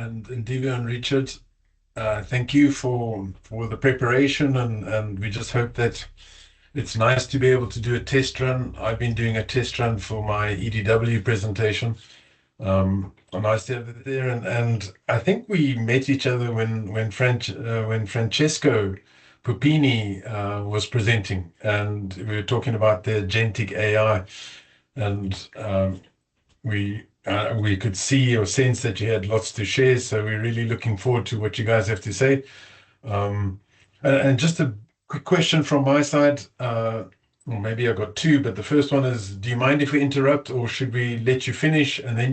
and Ndivhuwo and Richard, thank you for the preparation, and we just hope that it's nice to be able to do a test run. I've been doing a test run for my EDW presentation. Nice to have it there, and I think we met each other when Francesco Pupini was presenting, and we were talking about the agentic AI, and we could see or sense that you had lots to share. So we're really looking forward to what you guys have to say. And just a quick question from my side. Well, maybe I got two, but the first one is: do you mind if we interrupt, or should we let you finish and then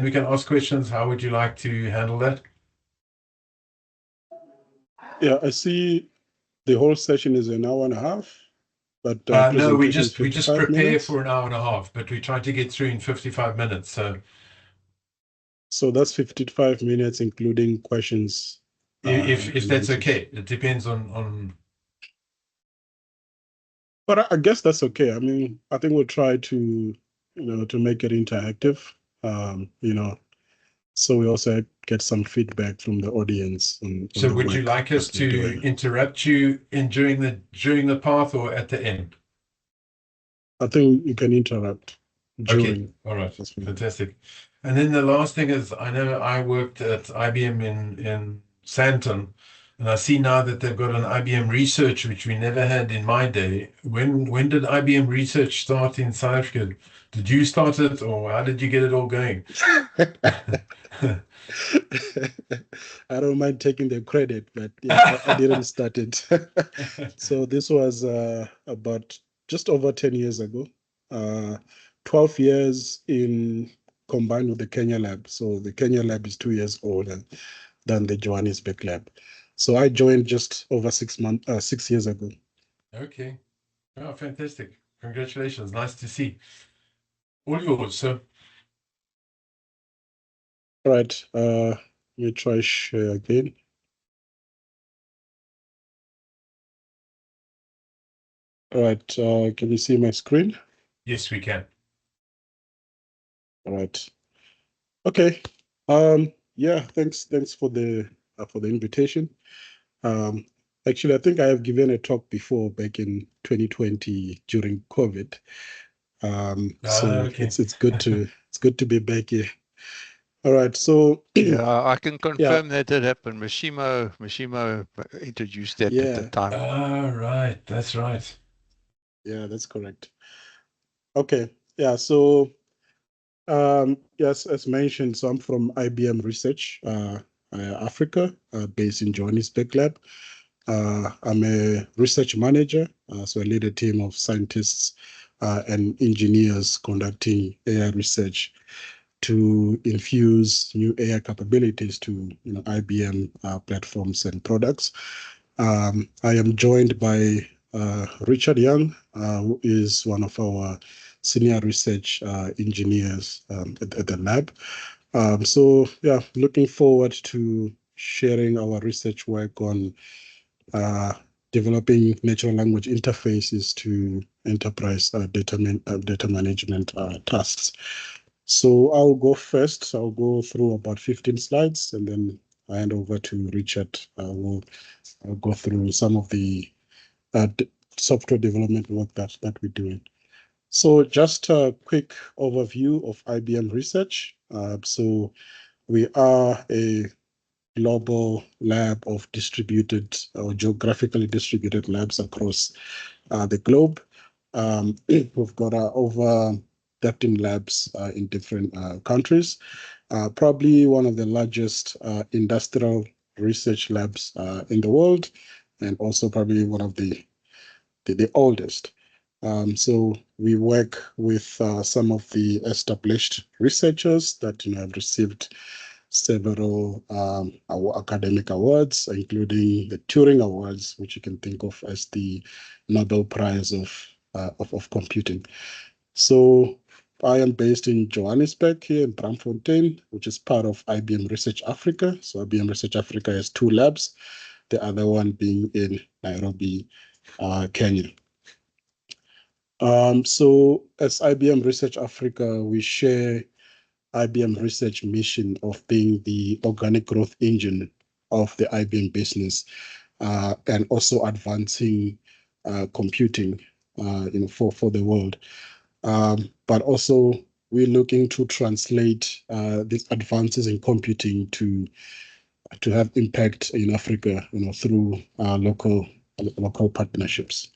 we can ask questions? How would you like to handle that? Yeah, I see the whole session is an hour and a half, but No, we presentation just 55 prepare minutes. for an hour and a half, but we try to get through in 55 minutes. So that's 55 minutes, including questions. If that's answers. okay, it depends on. But I guess that's okay. I mean, I think we'll try to, to make it interactive. So we also get some feedback from the audience. So would you like us to interrupt you during the path or at the end? I think you can interrupt during. Okay, all right, fantastic. And then the last thing is, I know I worked at IBM in Sandton, and I see now that they've got an IBM Research, which we never had in my day. When did IBM Research start in South Africa? Did you start it, or how did you get it all going? I don't mind taking the credit, but yeah, I didn't start it. So this was about just over 10 years ago. 12 years combined with the Kenya lab. So the Kenya lab is 2 years older than the Johannesburg lab. So I joined just over 6 years ago. Okay. Oh, fantastic. Congratulations. Nice to see. All yours, sir. All right. Let me try share again. All right. Can you see my screen? Yes, we can. All right. Okay. Yeah, thanks for the invitation. Actually, I think I have given a talk before back in 2020 during COVID. Okay. It's good to be back here. All right, so yeah, I can confirm that did happen. Mashimo introduced that at the time. Right, that's right. Yeah, that's correct. Okay, yeah, so yes, as mentioned, so I'm from IBM Research Africa, based in Johannesburg lab. I'm a research manager, so I lead a team of scientists and engineers conducting AI research to infuse new AI capabilities to IBM platforms and products. I am joined by Richard Young, who is one of our senior research engineers at the lab. So yeah, looking forward to sharing our research work on developing natural language interfaces to enterprise data management tasks. So I'll go first. I'll go through about 15 slides, and then I hand over to Richard. I'll go through some of the software development work that we're doing. So just a quick overview of IBM Research. So we are a global lab of distributed or geographically distributed labs across the globe. We've got over 13 labs in different countries. Probably one of the largest industrial research labs in the world, and also probably one of the oldest. So we work with some of the established researchers that have received several academic awards, including the Turing Awards, which you can think of as the Nobel Prize of computing. So I am based in Johannesburg here in Braamfontein, which is part of IBM Research Africa. So IBM Research Africa has 2 labs, the other one being in Nairobi, Kenya. So as IBM Research Africa, we share IBM research mission of being the organic growth engine of the IBM business, and also advancing computing, for the world. But also we're looking to translate these advances in computing to have impact in Africa, through local partnerships.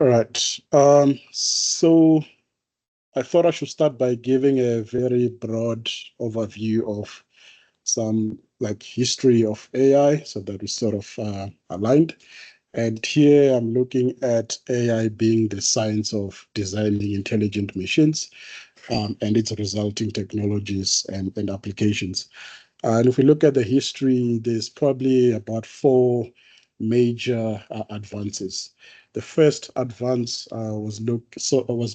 All right. So I thought I should start by giving a very broad overview of some history of AI, so that we sort of aligned. And here I'm looking at AI being the science of designing intelligent machines, and its resulting technologies and applications. And if we look at the history, there's probably about 4 major advances. The first advance was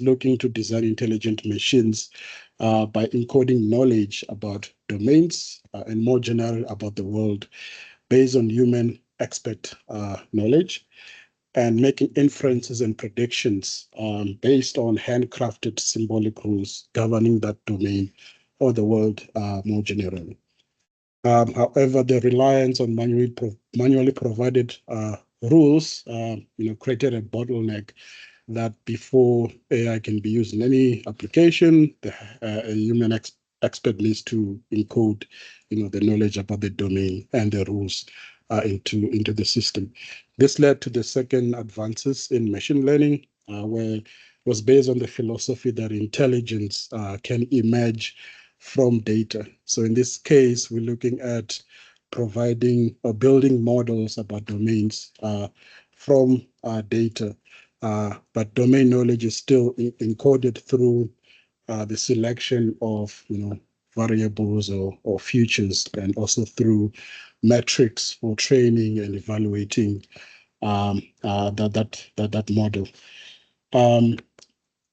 looking to design intelligent machines by encoding knowledge about domains and more general about the world based on human expert knowledge, and making inferences and predictions based on handcrafted symbolic rules governing that domain or the world more generally. However, the reliance on manually provided rules, created a bottleneck that before AI can be used in any application, a human expert needs to encode, the knowledge about the domain and the rules into the system. This led to the second advances in machine learning, where it was based on the philosophy that intelligence can emerge from data. So in this case, we're looking at providing or building models about domains from data. But domain knowledge is still encoded through the selection of variables or features, and also through metrics for training and evaluating that model.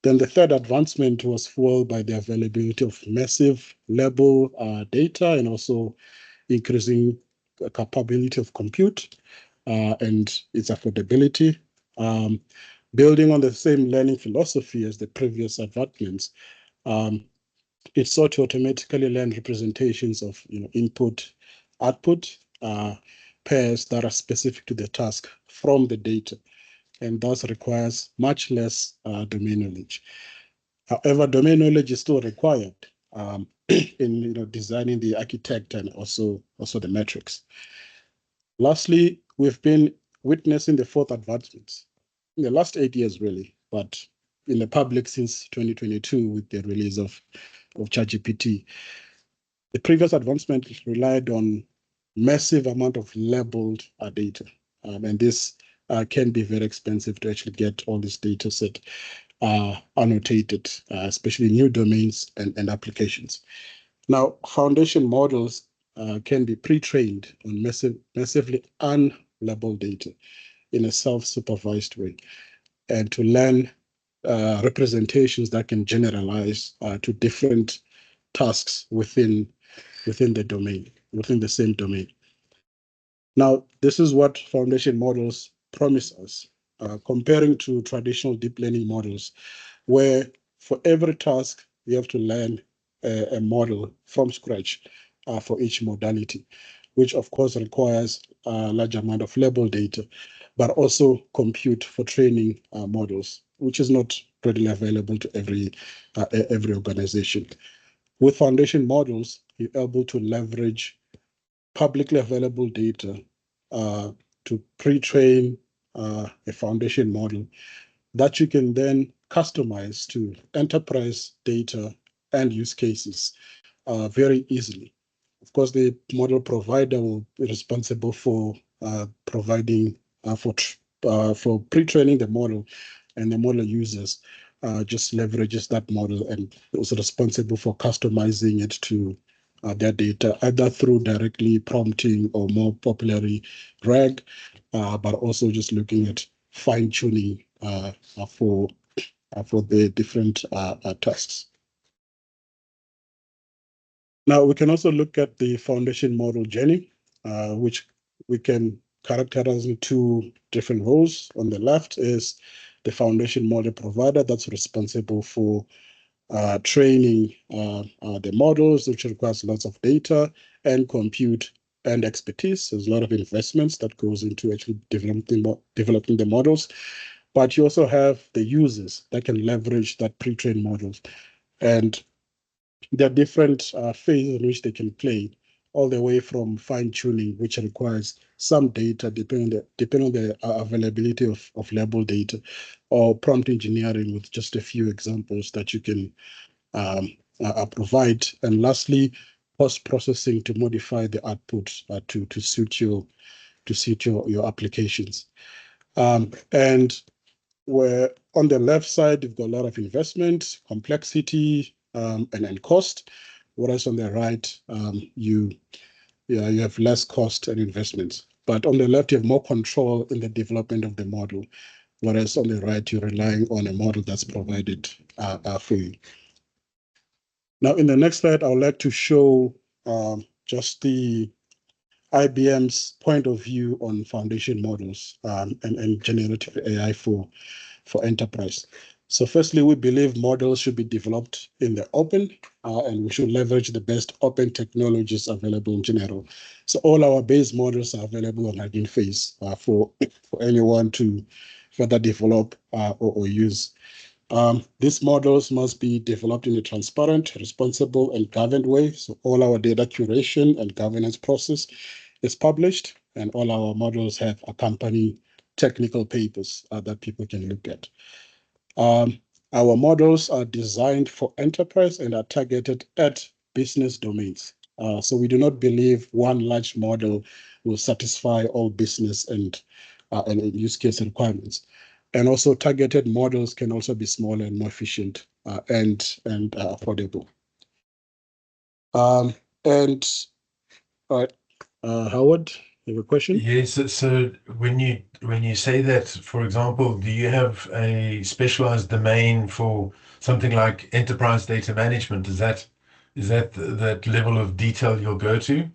Then the third advancement was fueled by the availability of massive level data, and also increasing the capability of compute and its affordability. Building on the same learning philosophy as the previous advancements, it sought to automatically learn representations of input, output pairs that are specific to the task from the data, and thus requires much less domain knowledge. However, domain knowledge is still required in designing the architect and also the metrics. Lastly, we've been witnessing the fourth advancements in the last 8 years, really, but in the public since 2022 with the release of ChatGPT. The previous advancement relied on massive amount of labeled data, and this can be very expensive to actually get all this data set annotated, especially new domains and applications. Now, foundation models can be pre-trained on massively unlabeled data in a self-supervised way, and to learn representations that can generalize to different tasks within the domain, within the same domain. Now, this is what foundation models promise us, comparing to traditional deep learning models, where for every task, you have to learn a model from scratch for each modality, which of course requires a large amount of label data, but also compute for training models, which is not readily available to every organization. With foundation models, you're able to leverage publicly available data to pre-train a foundation model that you can then customize to enterprise data and use cases very easily. Of course, the model provider will be responsible for providing for pre-training the model, and the model users just leverages that model and is responsible for customizing it to their data, either through directly prompting or more popularly RAG, but also just looking at fine-tuning for the different tasks. Now, we can also look at the foundation model journey, which we can characterize in 2 different roles. On the left is the foundation model provider that's responsible for training the models, which requires lots of data and compute and expertise. There's a lot of investments that goes into actually developing the models. But you also have the users that can leverage that pre-trained models. And there are different phases in which they can play, all the way from fine-tuning, which requires some data depending on the availability of label data, or prompt engineering with just a few examples that you can provide. And lastly, post-processing to modify the output to suit your applications. And where on the left side, you've got a lot of investment, complexity, and cost, whereas on the right, you have less cost and investments. But on the left, you have more control in the development of the model, whereas on the right, you're relying on a model that's provided for you. Now, in the next slide, I would like to show just the IBM's point of view on foundation models and generative AI for enterprise. So firstly, we believe models should be developed in the open, and we should leverage the best open technologies available in general. So all our base models are available on Hugging Face for anyone to further develop or use. These models must be developed in a transparent, responsible, and governed way. So all our data curation and governance process is published, and all our models have accompanying technical papers that people can look at. Our models are designed for enterprise and are targeted at business domains. So we do not believe one large model will satisfy all business and use case requirements. And also targeted models can also be smaller and more efficient and affordable. And all right, Howard, you have a question? Yes. So when you say that, for example, do you have a specialized domain for something like enterprise data management? Is that that level of detail you'll go to?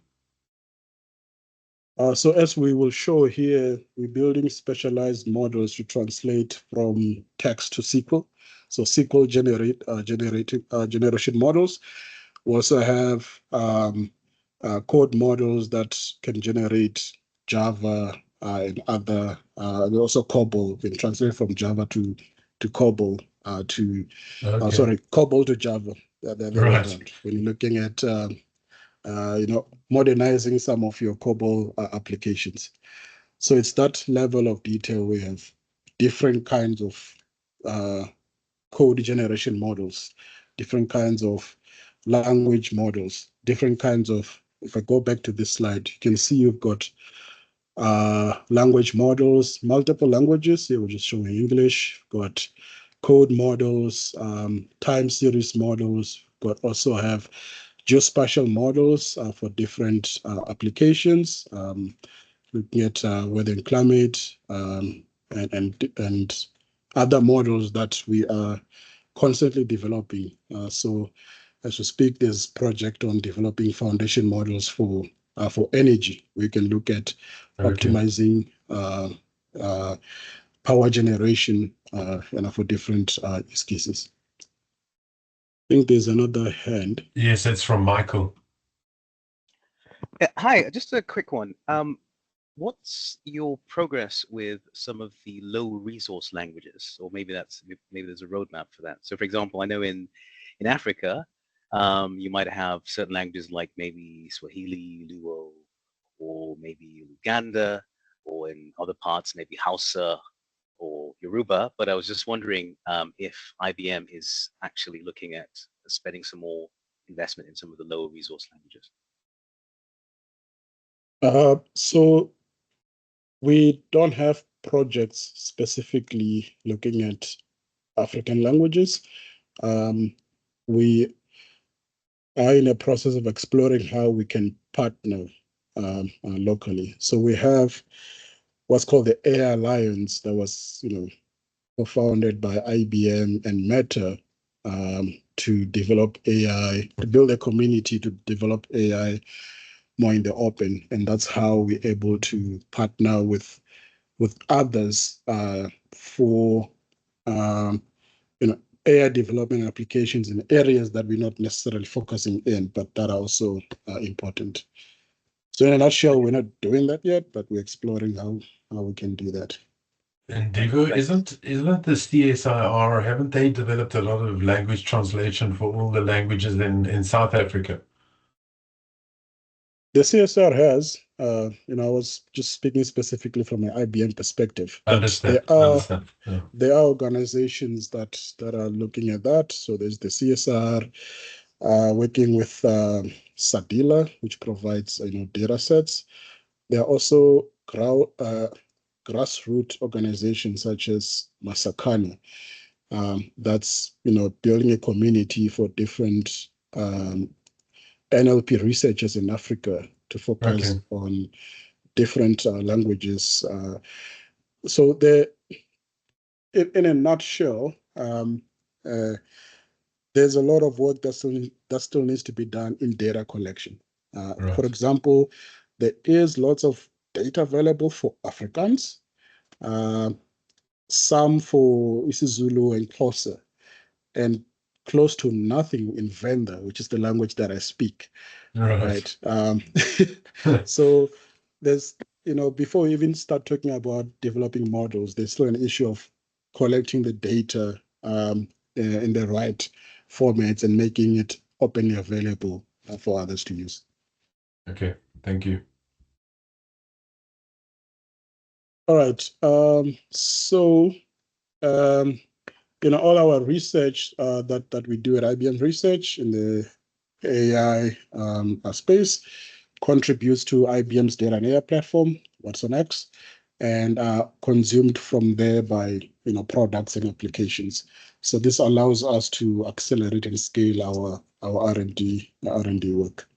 So as we will show here, we're building specialized models to translate from text to SQL. So SQL generation models. We also have code models that can generate Java and other, and also COBOL. We can translate from Java to COBOL Okay. COBOL to Java. The other way Right. around. When you're looking at modernizing some of your COBOL applications. So it's that level of detail. We have different kinds of code generation models, different kinds of language models, different kinds of, if I go back to this slide, you can see you've got language models, multiple languages. Here we're just showing English, got code models, time series models, but also have geospatial models for different applications, looking at weather and climate, and other models that we are constantly developing. So as we speak, there's a project on developing foundation models for energy. We can look at optimizing power generation for different use cases. I think there's another hand. Yes, it's from Michael. Hi, just a quick one. What's your progress with some of the low resource languages? Or maybe there's a roadmap for that. So for example, I know in Africa, you might have certain languages like maybe Swahili, Luo, or maybe Luganda, or in other parts, maybe Hausa or Yoruba. But I was just wondering if IBM is actually looking at spending some more investment in some of the lower resource languages. So we don't have projects specifically looking at African languages. We are in a process of exploring how we can partner locally. So we have what's called the AI Alliance that was, co-founded by IBM and Meta to develop AI, to build a community to develop AI more in the open, and that's how we're able to partner with others for AI development applications in areas that we're not necessarily focusing in, but that are also important. So in a nutshell, we're not doing that yet, but we're exploring how we can do that. And Ndivhuwo, isn't the CSIR, haven't they developed a lot of language translation for all the languages in South Africa? The CSR has, I was just speaking specifically from an IBM perspective. Understand. Yeah. There are organizations that are looking at that. So there's the CSR working with Sadila, which provides data sets. There are also grassroots organizations such as Masakana. That's building a community for different NLP researchers in Africa to focus on different languages. So in a nutshell, there's a lot of work that still needs to be done in data collection. For example, there is lots of data available for Afrikaans, some for isiZulu and Xhosa, and close to nothing in Venda, which is the language that I speak. Right. So there's, before we even start talking about developing models, there's still an issue of collecting the data in the right formats and making it openly available for others to use. Okay, thank you. All right. All our research that we do at IBM Research in the AI space contributes to IBM's data and AI platform, watsonx, and are consumed from there by products and applications. So this allows us to accelerate and scale our R&D work.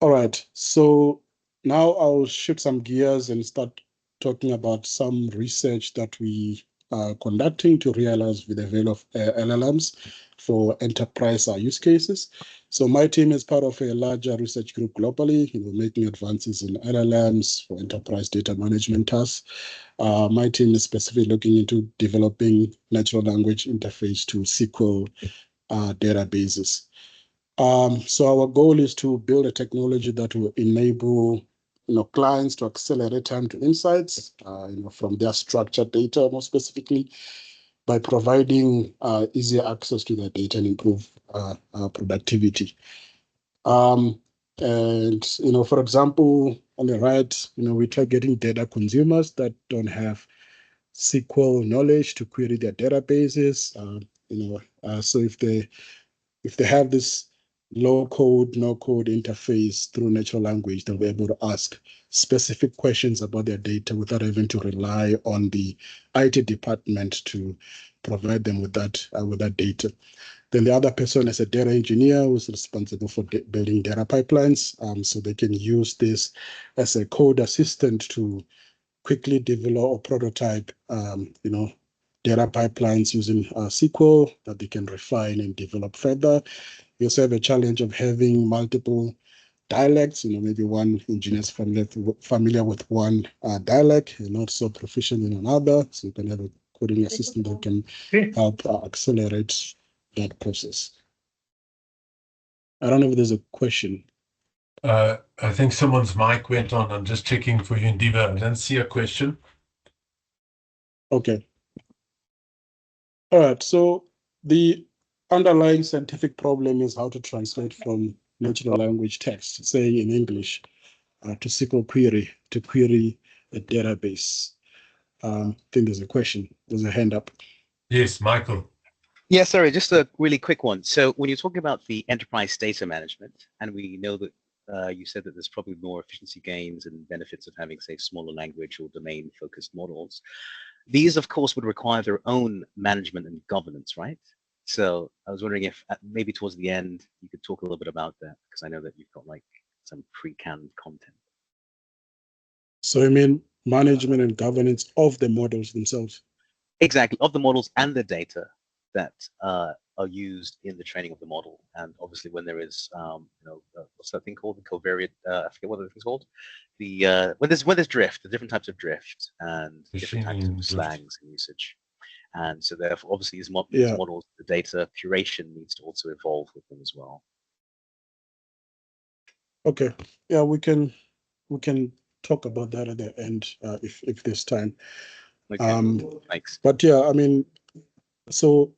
All right, so now I'll shift some gears and start talking about some research that we are conducting to realize with the avail of LLMs for enterprise use cases. So my team is part of a larger research group globally, making advances in LLMs for enterprise data management tasks. My team is specifically looking into developing natural language interface to SQL databases. So our goal is to build a technology that will enable clients to accelerate time to insights from their structured data, more specifically, by providing easier access to their data and improve productivity. And for example, on the right, we're targeting data consumers that don't have SQL knowledge to query their databases. So if they have this low code, no code interface through natural language, they'll be able to ask specific questions about their data without having to rely on the IT department to provide them with that data. Then the other person is a data engineer who's responsible for building data pipelines. So they can use this as a code assistant to quickly develop or prototype, data pipelines using SQL that they can refine and develop further. You also have a challenge of having multiple dialects. Maybe one engineer is familiar with one dialect and not so proficient in another. So you can have a coding assistant that can help accelerate that process. I don't know if there's a question. I think someone's mic went on. I'm just checking for you, Ndivhuwo. I don't see a question. Okay. All right. So the underlying scientific problem is how to translate from natural language text, say in English, to SQL query to query a database. I think there's a question. There's a hand up. Yes, Michael. Yeah, sorry, just a really quick one. So when you're talking about the enterprise data management, and we know that you said that there's probably more efficiency gains and benefits of having, say, smaller language or domain-focused models. These, of course, would require their own management and governance, right? So I was wondering if maybe towards the end you could talk a little bit about that, because I know that you've got like some pre-canned content. So you mean management and governance of the models themselves? Exactly, of the models and the data that are used in the training of the model. And obviously when there is, what's that thing called? The covariate, I forget what it's called. The when there's drift, the different types of drift and different types of slangs and usage. And so therefore, obviously, these models, the data curation needs to also evolve with them as well. Okay. Yeah, we can talk about that at the end if there's time. Okay. Thanks. But yeah, I mean, so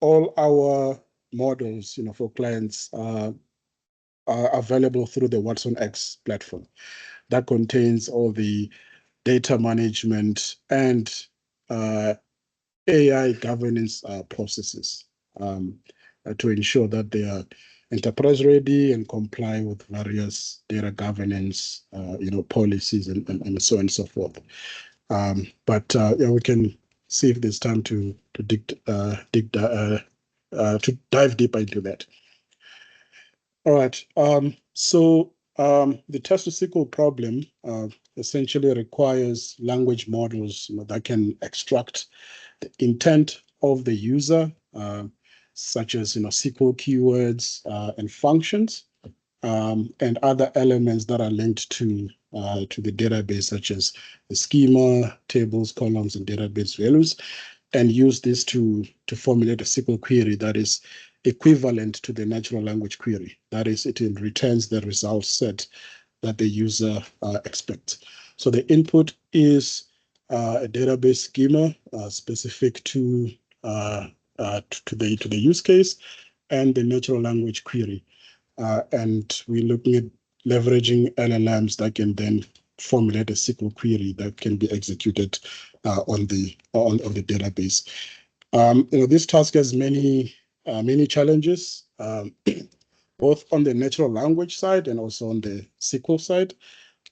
all our models, for clients are available through the Watson X platform. That contains all the data management and AI governance processes to ensure that they are enterprise ready and comply with various data governance, policies and so on and so forth. But yeah, we can see if there's time to dive deeper into that. All right. So the text-to-SQL problem essentially requires language models that can extract the intent of the user, such as SQL keywords and functions, and other elements that are linked to the database, such as the schema, tables, columns, and database values, and use this to formulate a SQL query that is equivalent to the natural language query. That is, it returns the result set that the user expects. So the input is a database schema specific to the use case, and the natural language query. And we're looking at leveraging LLMs that can then formulate a SQL query that can be executed on the database. This task has many challenges, both on the natural language side and also on the SQL side.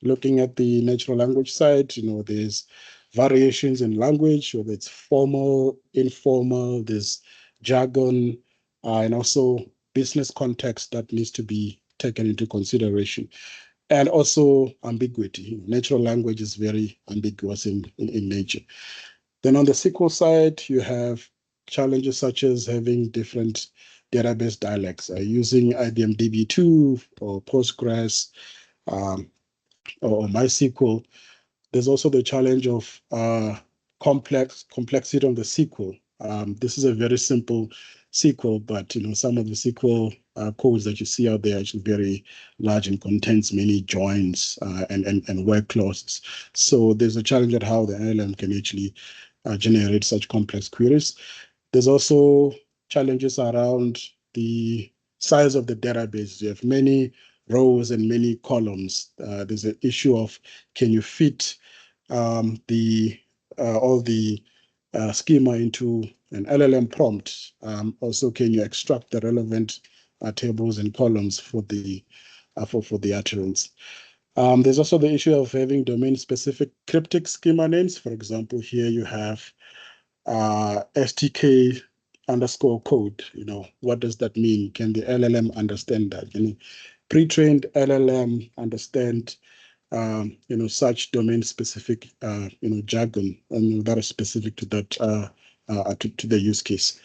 Looking at the natural language side, there's variations in language, whether it's formal, informal, there's jargon, and also business context that needs to be taken into consideration. And also ambiguity. Natural language is very ambiguous in nature. Then on the SQL side, you have challenges such as having different database dialects, using IBM DB2 or Postgres, or MySQL. There's also the challenge of complexity on the SQL. This is a very simple SQL, but some of the SQL codes that you see out there are actually very large and contains many joins and where clauses. So there's a challenge at how the LLM can actually generate such complex queries. There's also challenges around the size of the database. You have many rows and many columns. There's an issue of, can you fit all the schema into an LLM prompt? Also, can you extract the relevant tables and columns for the utterance? There's also the issue of having domain-specific cryptic schema names. For example, here you have STK underscore code. What does that mean? Can the LLM understand that? Pre-trained LLM understand such domain-specific jargon that is specific to that to the use case.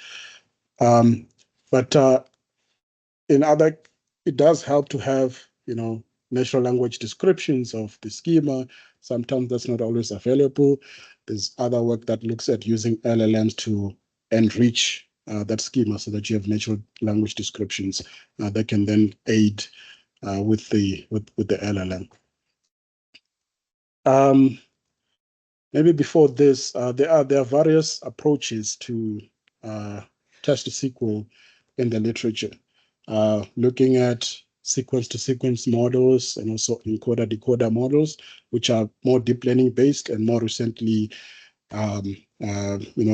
But it does help to have natural language descriptions of the schema. Sometimes that's not always available. There's other work that looks at using LLMs to enrich that schema so that you have natural language descriptions that can then aid with the LLM. Maybe before this, there are various approaches to text-to-SQL in the literature, looking at sequence-to-sequence models and also encoder-decoder models, which are more deep learning based, and more recently,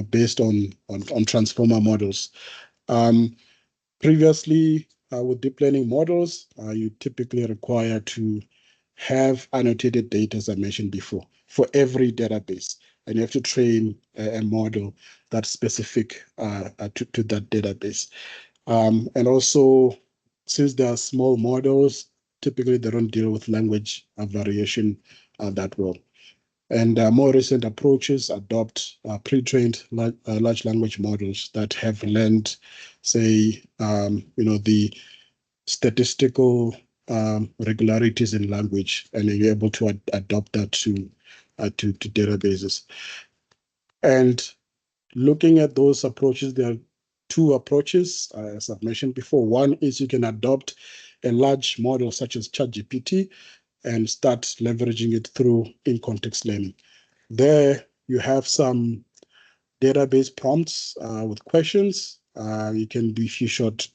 based on transformer models. Previously, with deep learning models, you typically require to have annotated data, as I mentioned before, for every database. And you have to train a model that's specific to that database. And also, since they are small models, typically they don't deal with language variation that well. And more recent approaches adopt pre-trained large language models that have learned, say, the statistical regularities in language, and you're able to adopt that to databases. And looking at those approaches, there are two approaches, as I've mentioned before. One is you can adopt a large model such as ChatGPT and start leveraging it through in-context learning. There you have some database prompts with questions. You can do few short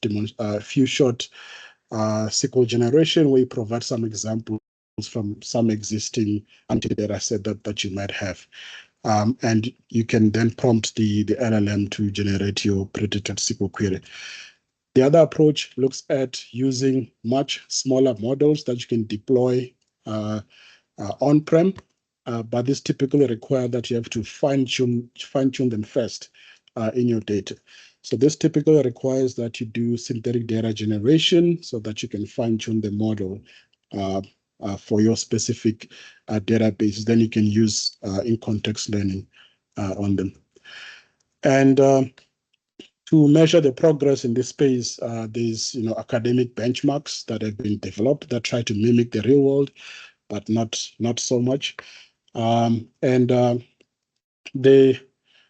SQL generation where you provide some examples from some existing data set that you might have. And you can then prompt the LLM to generate your predicted SQL query. The other approach looks at using much smaller models that you can deploy on-prem, but this typically requires that you have to fine-tune them first in your data. So this typically requires that you do synthetic data generation so that you can fine-tune the model for your specific database. Then you can use in-context learning on them. And to measure the progress in this space, there's academic benchmarks that have been developed that try to mimic the real world, but not so much.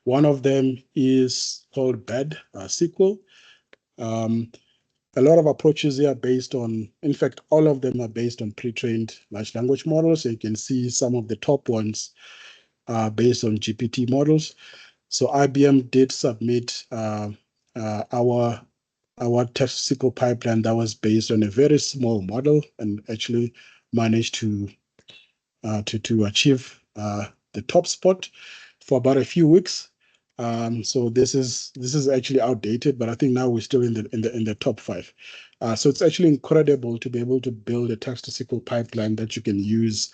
One of them is called BED SQL. A lot of approaches here are based on, in fact, all of them are based on pre-trained large language models. So you can see some of the top ones are based on GPT models. So IBM did submit our text-to-SQL pipeline that was based on a very small model and actually managed to achieve the top spot for about a few weeks. So this is actually outdated, but I think now we're still in the top 5. So it's actually incredible to be able to build a text-to-SQL pipeline that you can use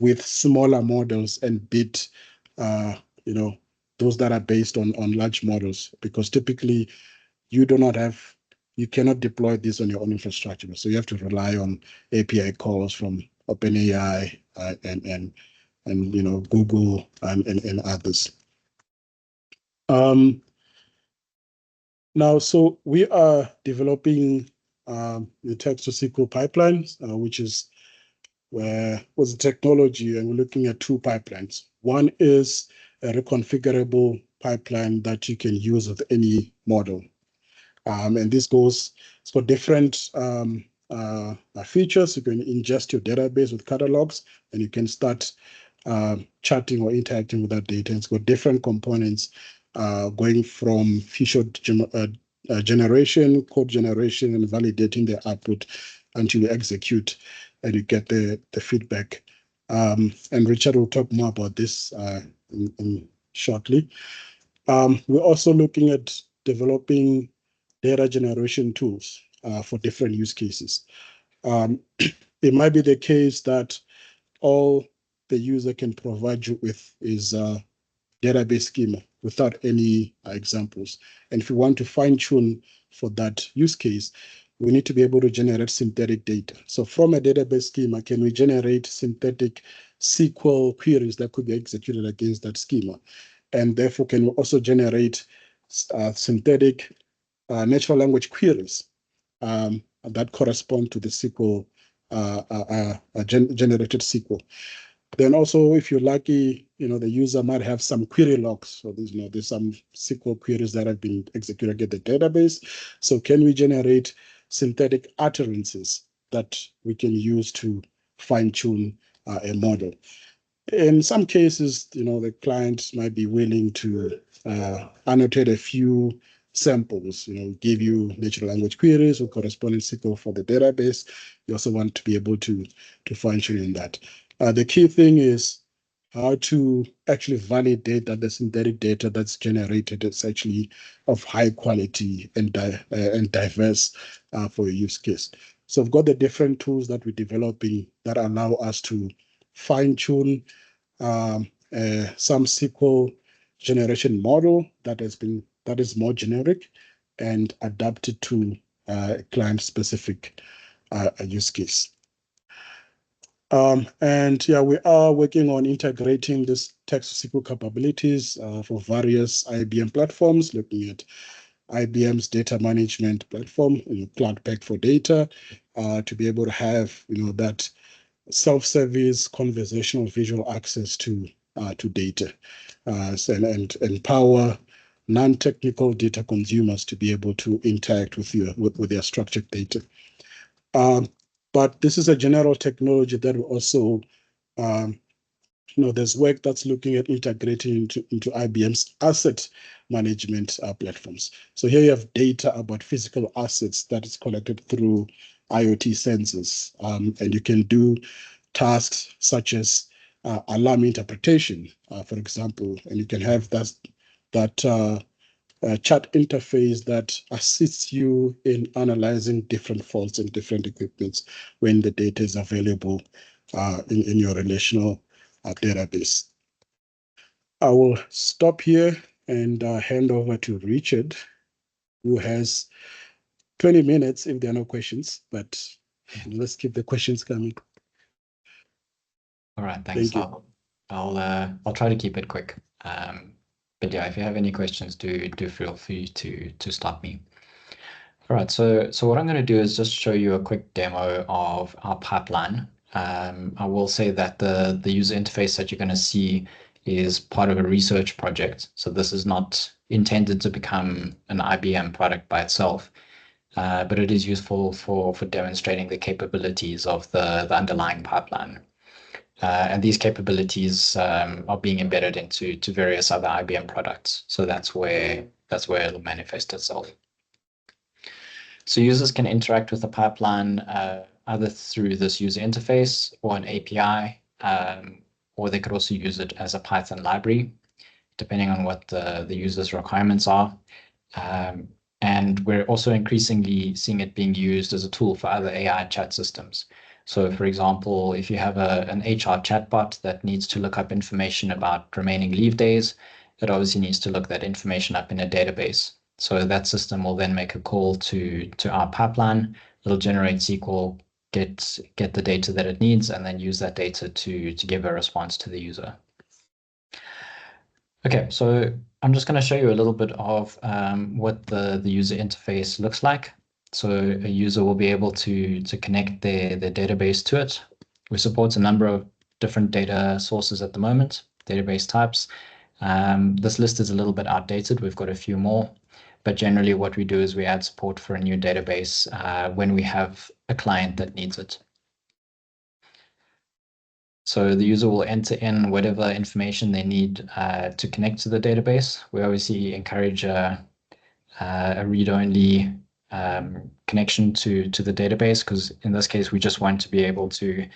with smaller models and beat those that are based on large models, because typically you cannot deploy this on your own infrastructure. So you have to rely on API calls from OpenAI and Google and others. Now, so we are developing the text-to-SQL pipelines, which was the technology, and we're looking at 2 pipelines. One is a reconfigurable pipeline that you can use with any model. And this goes for different features. You can ingest your database with catalogs, and you can start chatting or interacting with that data. It's got different components going from feature generation, code generation, and validating the output until you execute and you get the feedback. And Richard will talk more about this shortly. We're also looking at developing data generation tools for different use cases. It might be the case that all the user can provide you with is a database schema without any examples. And if you want to fine-tune for that use case, we need to be able to generate synthetic data. So from a database schema, can we generate synthetic SQL queries that could be executed against that schema? And therefore, can we also generate synthetic natural language queries that correspond to the SQL, generated SQL. Then also, if you're lucky, the user might have some query logs. So there's some SQL queries that have been executed against the database. So can we generate synthetic utterances that we can use to fine-tune a model? In some cases, the client might be willing to annotate a few samples, give you natural language queries or corresponding SQL for the database. You also want to be able to fine-tune in that. The key thing is how to actually validate that the synthetic data that's generated is actually of high quality and diverse for your use case. So I've got the different tools that we're developing that allow us to fine-tune some SQL generation model that is more generic and adapted to a client-specific use case. And yeah, we are working on integrating this text-to-SQL capabilities for various IBM platforms, looking at IBM's data management platform, Cloud Pack for Data, to be able to have that self-service conversational visual access to data, and empower non-technical data consumers to be able to interact with their structured data. But this is a general technology that will also, there's work that's looking at integrating into IBM's asset management platforms. So here you have data about physical assets that is collected through IoT sensors, and you can do tasks such as alarm interpretation, for example, and you can have that chat interface that assists you in analyzing different faults in different equipments when the data is available in your relational database. I will stop here and hand over to Richard, who has 20 minutes if there are no questions, but let's keep the questions coming. All right, thanks. Thank you. I'll try to keep it quick. But yeah, if you have any questions, do feel free to stop me. All right, so what I'm going to do is just show you a quick demo of our pipeline. I will say that the user interface that you're going to see is part of a research project. So this is not intended to become an IBM product by itself, but it is useful for demonstrating the capabilities of the underlying pipeline. And these capabilities are being embedded into various other IBM products. So that's where it'll manifest itself. So users can interact with the pipeline either through this user interface or an API, or they could also use it as a Python library, depending on what the user's requirements are. And we're also increasingly seeing it being used as a tool for other AI chat systems. So for example, if you have an HR chatbot that needs to look up information about remaining leave days, it obviously needs to look that information up in a database. So that system will then make a call to our pipeline. It'll generate SQL, get the data that it needs, and then use that data to give a response to the user. Okay, so I'm just going to show you a little bit of what the user interface looks like. So a user will be able to connect their database to it. We support a number of different data sources at the moment, database types. This list is a little bit outdated. We've got a few more, but generally what we do is we add support for a new database when we have a client that needs it. So the user will enter in whatever information they need to connect to the database. We obviously encourage a read-only connection to the database, because in this case, we just want to be able to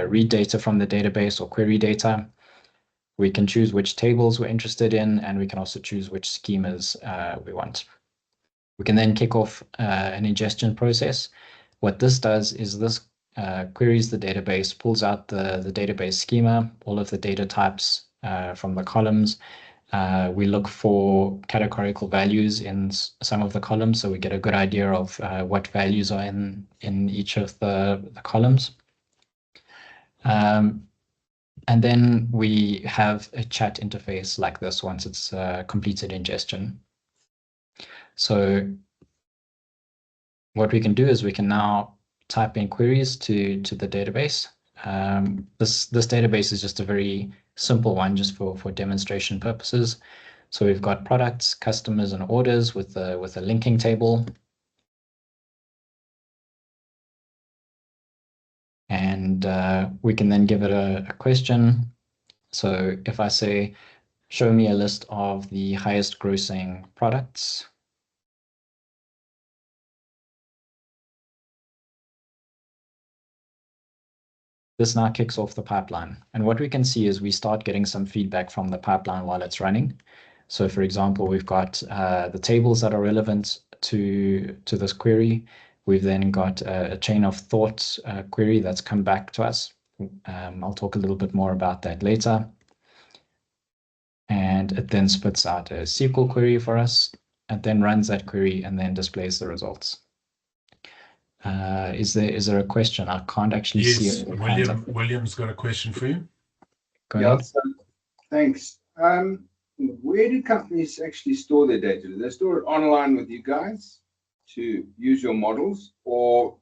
read data from the database or query data. We can choose which tables we're interested in, and we can also choose which schemas we want. We can then kick off an ingestion process. What this does is this queries the database, pulls out the database schema, all of the data types from the columns. We look for categorical values in some of the columns, so we get a good idea of what values are in each of the columns. And then we have a chat interface like this once it's completed ingestion. So what we can do is we can now type in queries to the database. This database is just a very simple one, just for demonstration purposes. So we've got products, customers, and orders with a linking table. And we can then give it a question. So if I say, show me a list of the highest grossing products, this now kicks off the pipeline. And what we can see is we start getting some feedback from the pipeline while it's running. So for example, we've got the tables that are relevant to this query. We've then got a chain of thought query that's come back to us. I'll talk a little bit more about that later. And it then spits out a SQL query for us, and then runs that query and then displays the results. Is there a question? I can't actually see it. William's got a question for you. Go ahead. So, thanks. Where do companies actually store their data? Do they store it online with you guys to use your models, or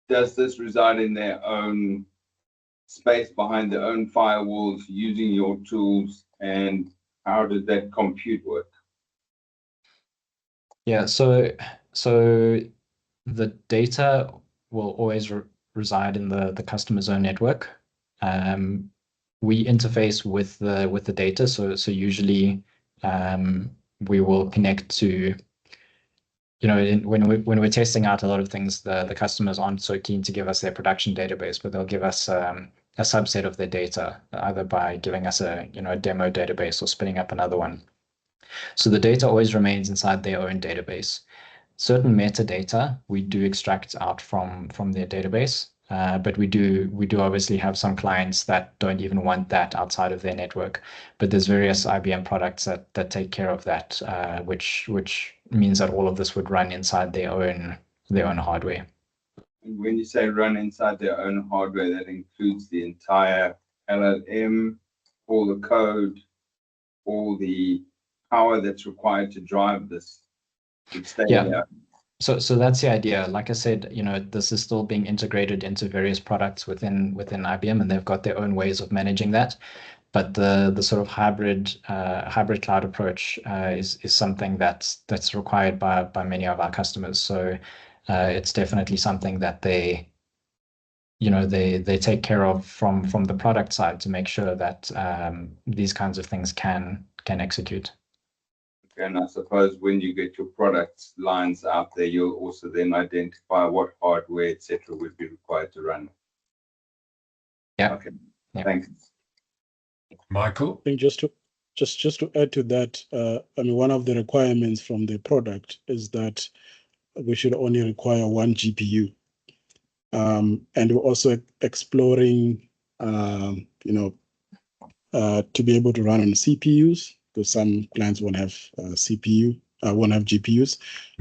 does this reside in their own space behind their own firewalls using your tools, and how does that compute work? Yeah, so the data will always reside in the customer's own network. We interface with the data, so usually we will connect to, you know, when we're testing out a lot of things, the customers aren't so keen to give us their production database, but they'll give us a subset of their data, either by giving us a demo database or spinning up another one. So the data always remains inside their own database. Certain metadata we do extract out from their database, but we do obviously have some clients that don't even want that outside of their network. But there's various IBM products that take care of that, which means that all of this would run inside their own hardware. And when you say run inside their own hardware, that includes the entire LLM, all the code, all the power that's required to drive this. Yeah. So that's the idea. Like I said, this is still being integrated into various products within IBM, and they've got their own ways of managing that. But the sort of hybrid cloud approach is something that's required by many of our customers. So it's definitely something that they take care of from the product side to make sure that these kinds of things can execute. And I suppose when you get your product lines out there, you'll also then identify what hardware, etc., would be required to run. Yeah. Okay. Yeah. Thanks. Michael? I think just to add to that, I mean, one of the requirements from the product is that we should only require one GPU. And we're also exploring, to be able to run on CPUs, because some clients won't have won't have GPUs.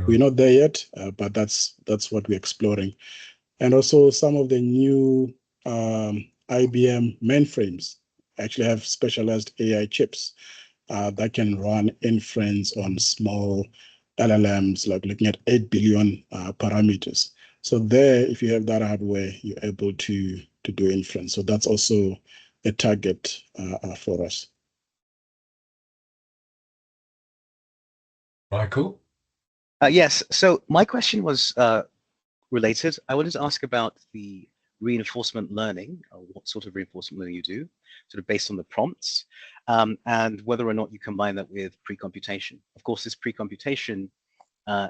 We're not there yet, but that's what we're exploring. And also some of the new IBM mainframes actually have specialized AI chips that can run inference on small LLMs, like looking at 8 billion parameters. So there, if you have that hardware, you're able to do inference. So that's also a target for us. Michael? Yes. So my question was related. I wanted to ask about the reinforcement learning, what sort of reinforcement learning you do, sort of based on the prompts, and whether or not you combine that with pre-computation. Of course, this pre-computation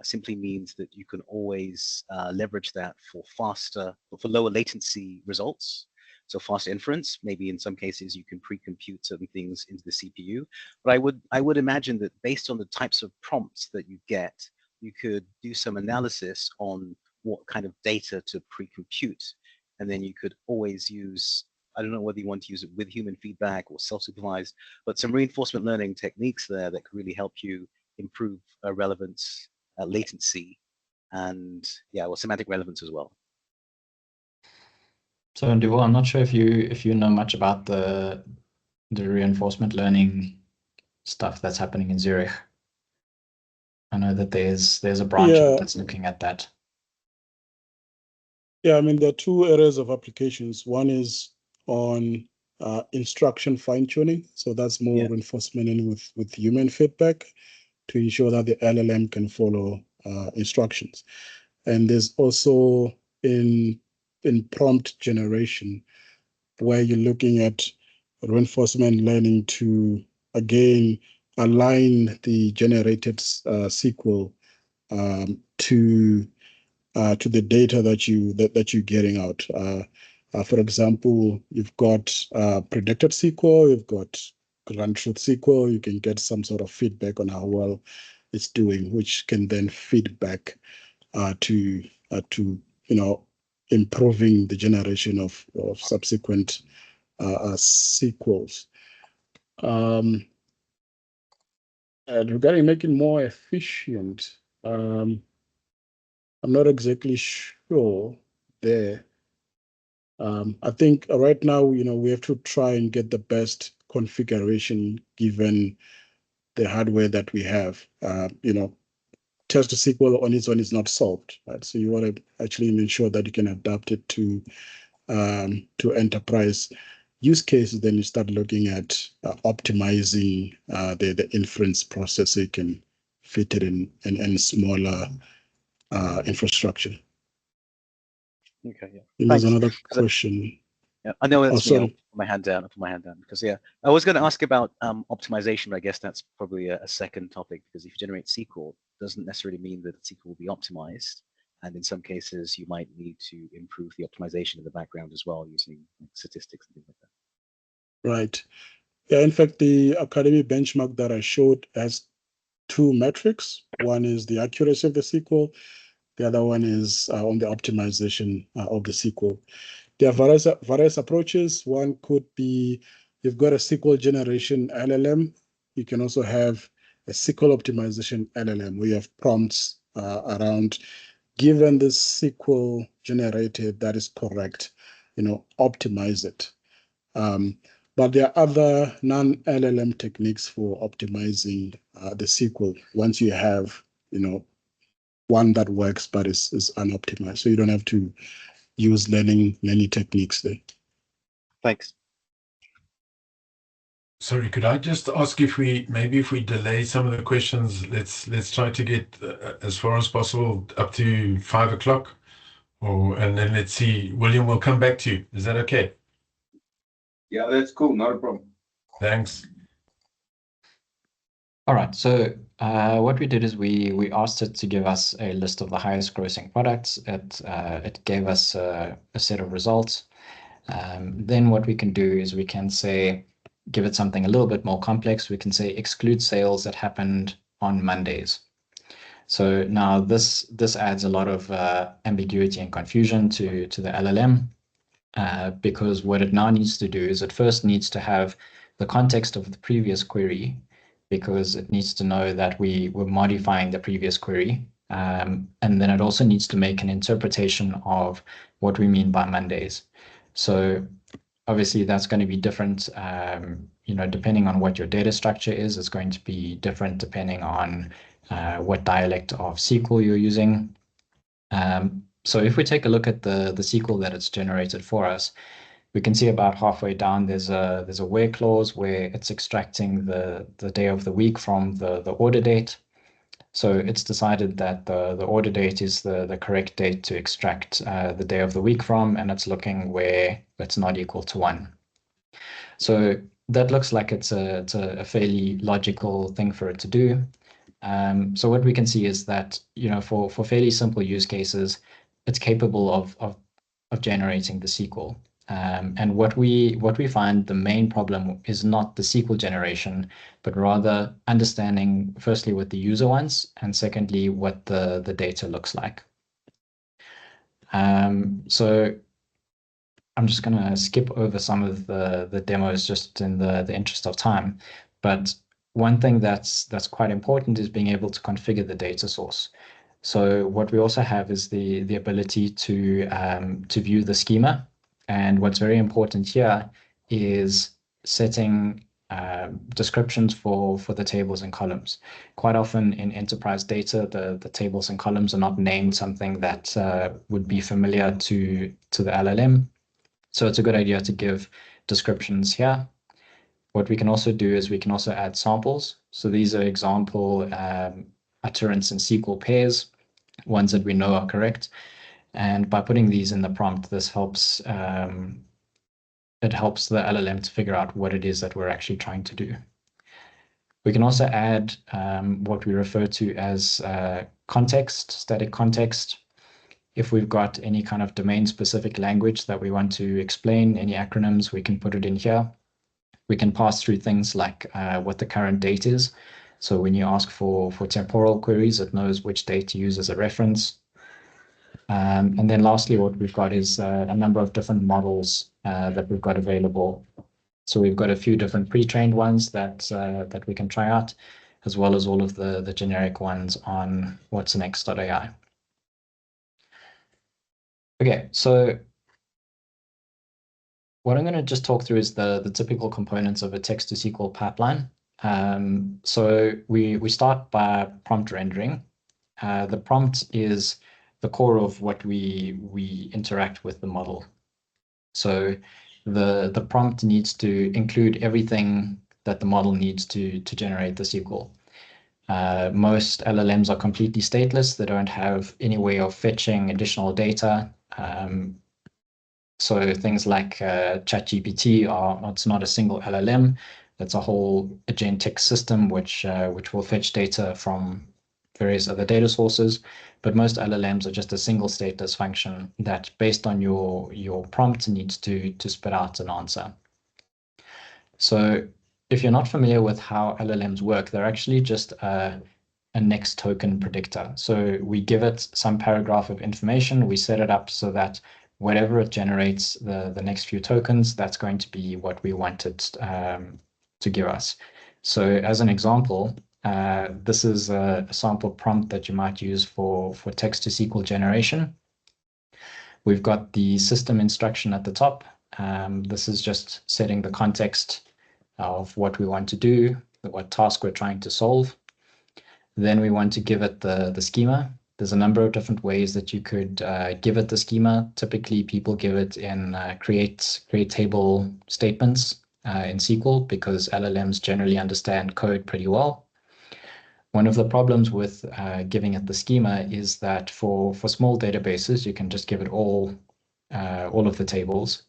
simply means that you can always leverage that for lower latency results. So fast inference, maybe in some cases you can pre-compute certain things into the CPU. But I would imagine that based on the types of prompts that you get, you could do some analysis on what kind of data to pre-compute. And then you could always use, I don't know whether you want to use it with human feedback or self-supervised, but some reinforcement learning techniques there that could really help you improve relevance, latency, and semantic relevance as well. So Ndivhuwo, I'm not sure if you know much about the reinforcement learning stuff that's happening in Zurich. I know that there's a branch that's looking at that. Yeah, I mean, there are two areas of applications. One is on instruction fine-tuning. So that's more reinforcement learning with human feedback to ensure that the LLM can follow instructions. And there's also in prompt generation, where you're looking at reinforcement learning to, again, align the generated SQL to the data that you're getting out. For example, you've got predicted SQL, you've got ground truth SQL. You can get some sort of feedback on how well it's doing, which can then feed back to improving the generation of subsequent SQLs. And regarding making more efficient, I'm not exactly sure there. I think right now, we have to try and get the best configuration given the hardware that we have. Text-to-SQL on its own is not solved, right? So you want to actually ensure that you can adapt it to enterprise use cases. Then you start looking at optimizing the inference process so you can fit it in smaller infrastructure. Okay, yeah. There's Thanks. another question. Yeah, I know that's me. I'll sorry. put my hand down. I'll put my hand down because yeah, I was going to ask about optimization, but I guess that's probably a second topic, because if you generate SQL, it doesn't necessarily mean that SQL will be optimized, and in some cases you might need to improve the optimization in the background as well using statistics and things like that. Right. Yeah. In fact, the Academy benchmark that I showed has two metrics. One is the accuracy of the SQL. The other one is on the optimization of the SQL. There are various approaches. One could be, you've got a SQL generation LLM. You can also have a SQL optimization LLM, where you have prompts around, given the SQL generated that is correct, optimize it. But there are other non-LLM techniques for optimizing the SQL once you have, one that works but is unoptimized. So you don't have to use learning techniques there. Thanks. Sorry, could I just ask if we delay some of the questions? Let's try to get as far as possible up to 5 o'clock, and then let's see. William will come back to you. Is that okay? Yeah, that's cool. Not a problem. Thanks. All right. So what we did is we asked it to give us a list of the highest grossing products. It gave us a set of results. Then what we can do is we can say, give it something a little bit more complex. We can say exclude sales that happened on Mondays. So now this adds a lot of ambiguity and confusion to the LLM, because what it now needs to do is it first needs to have the context of the previous query, because it needs to know that we were modifying the previous query. And then it also needs to make an interpretation of what we mean by Mondays. So obviously that's going to be different, depending on what your data structure is. It's going to be different depending on what dialect of SQL you're using. So if we take a look at the SQL that it's generated for us, we can see about halfway down there's a where clause where it's extracting the day of the week from the order date. So it's decided that the order date is the correct date to extract the day of the week from, and it's looking where it's not equal to 1. So that looks like it's a fairly logical thing for it to do. So what we can see is that, for fairly simple use cases, it's capable of generating the SQL. And what we find the main problem is not the SQL generation, but rather understanding firstly what the user wants, and secondly what the data looks like. So I'm just going to skip over some of the demos just in the interest of time. But one thing that's quite important is being able to configure the data source. So what we also have is the ability to view the schema. And what's very important here is setting descriptions for the tables and columns. Quite often in enterprise data, the tables and columns are not named something that would be familiar to the LLM. So it's a good idea to give descriptions here. What we can also do is we can also add samples. So these are example utterance and SQL pairs, ones that we know are correct. And by putting these in the prompt, this helps it helps the LLM to figure out what it is that we're actually trying to do. We can also add what we refer to as context, static context. If we've got any kind of domain-specific language that we want to explain, any acronyms, we can put it in here. We can pass through things like what the current date is. So when you ask for temporal queries, it knows which date to use as a reference. And then lastly, what we've got is a number of different models that we've got available. So we've got a few different pre-trained ones that we can try out, as well as all of the generic ones on whatsnext.ai. Okay, so what I'm going to just talk through is the typical components of a text-to-SQL pipeline. So we start by prompt rendering. The prompt is the core of what we interact with the model. So the prompt needs to include everything that the model needs to generate the SQL. Most LLMs are completely stateless. They don't have any way of fetching additional data. So things like ChatGPT it's not a single LLM. That's a whole agentic system which will fetch data from various other data sources. But most LLMs are just a single stateless function that, based on your prompt, needs to spit out an answer. So if you're not familiar with how LLMs work, they're actually just a next token predictor. So we give it some paragraph of information. We set it up so that whatever it generates, the next few tokens, that's going to be what we want it to give us. So as an example, this is a sample prompt that you might use for text-to-SQL generation. We've got the system instruction at the top. This is just setting the context of what we want to do, what task we're trying to solve. Then we want to give it the schema. There's a number of different ways that you could give it the schema. Typically, people give it in create table statements in SQL, because LLMs generally understand code pretty well. One of the problems with giving it the schema is that for small databases, you can just give it all of the tables.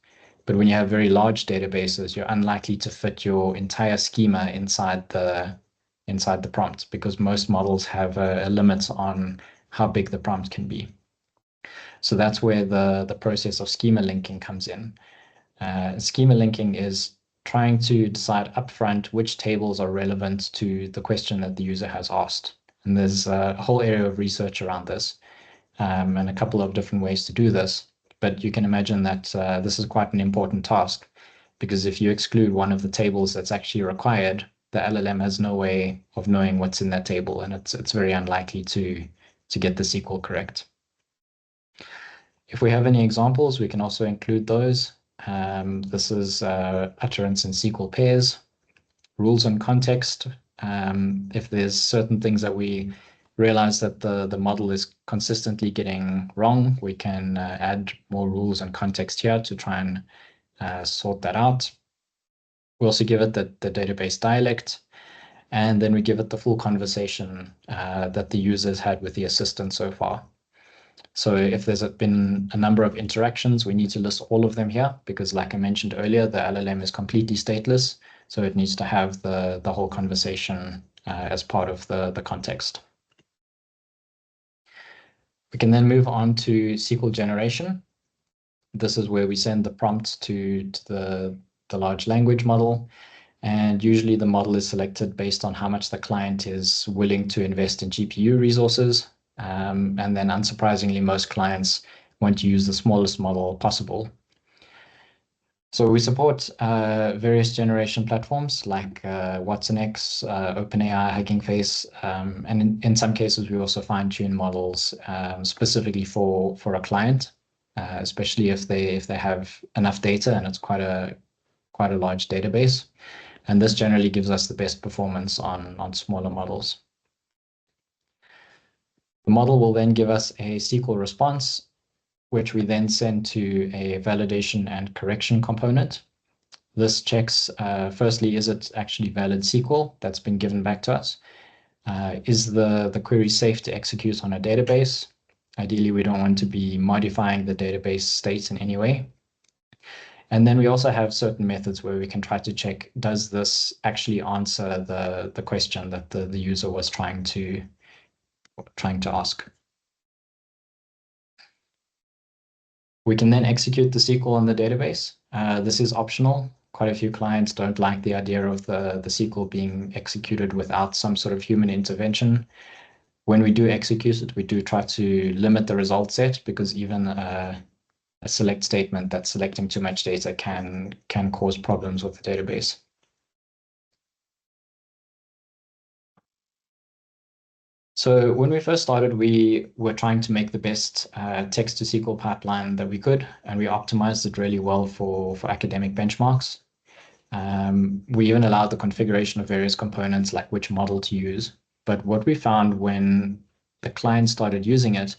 But when you have very large databases, you're unlikely to fit your entire schema inside the prompt, because most models have a limit on how big the prompt can be. So that's where the process of schema linking comes in. Schema linking is trying to decide upfront which tables are relevant to the question that the user has asked. And there's a whole area of research around this, and a couple of different ways to do this. But you can imagine that this is quite an important task, because if you exclude one of the tables that's actually required, the LLM has no way of knowing what's in that table, and it's very unlikely to get the SQL correct. If we have any examples, we can also include those. This is utterance in SQL pairs, rules and context. If there's certain things that we realize that the model is consistently getting wrong, we can add more rules and context here to try and sort that out. We also give it the database dialect, and then we give it the full conversation that the user's had with the assistant so far. So if there's been a number of interactions, we need to list all of them here, because like I mentioned earlier, the LLM is completely stateless. So it needs to have the whole conversation as part of the context. We can then move on to SQL generation. This is where we send the prompt to the large language model. And usually the model is selected based on how much the client is willing to invest in GPU resources. And then unsurprisingly, most clients want to use the smallest model possible. So we support various generation platforms like watsonx, OpenAI, Hugging Face, and in some cases we also fine-tune models specifically for a client, especially if they have enough data and it's quite a large database. And this generally gives us the best performance on smaller models. The model will then give us a SQL response, which we then send to a validation and correction component. This checks, firstly, is it actually valid SQL that's been given back to us? Is the query safe to execute on a database? Ideally, we don't want to be modifying the database state in any way. And then we also have certain methods where we can try to check, does this actually answer the question that the user was trying to ask? We can then execute the SQL on the database. This is optional. Quite a few clients don't like the idea of the SQL being executed without some sort of human intervention. When we do execute it, we do try to limit the result set, because even a select statement that's selecting too much data can cause problems with the database. So when we first started, we were trying to make the best text-to-SQL pipeline that we could, and we optimized it really well for academic benchmarks. We even allowed the configuration of various components, like which model to use. But what we found when the client started using it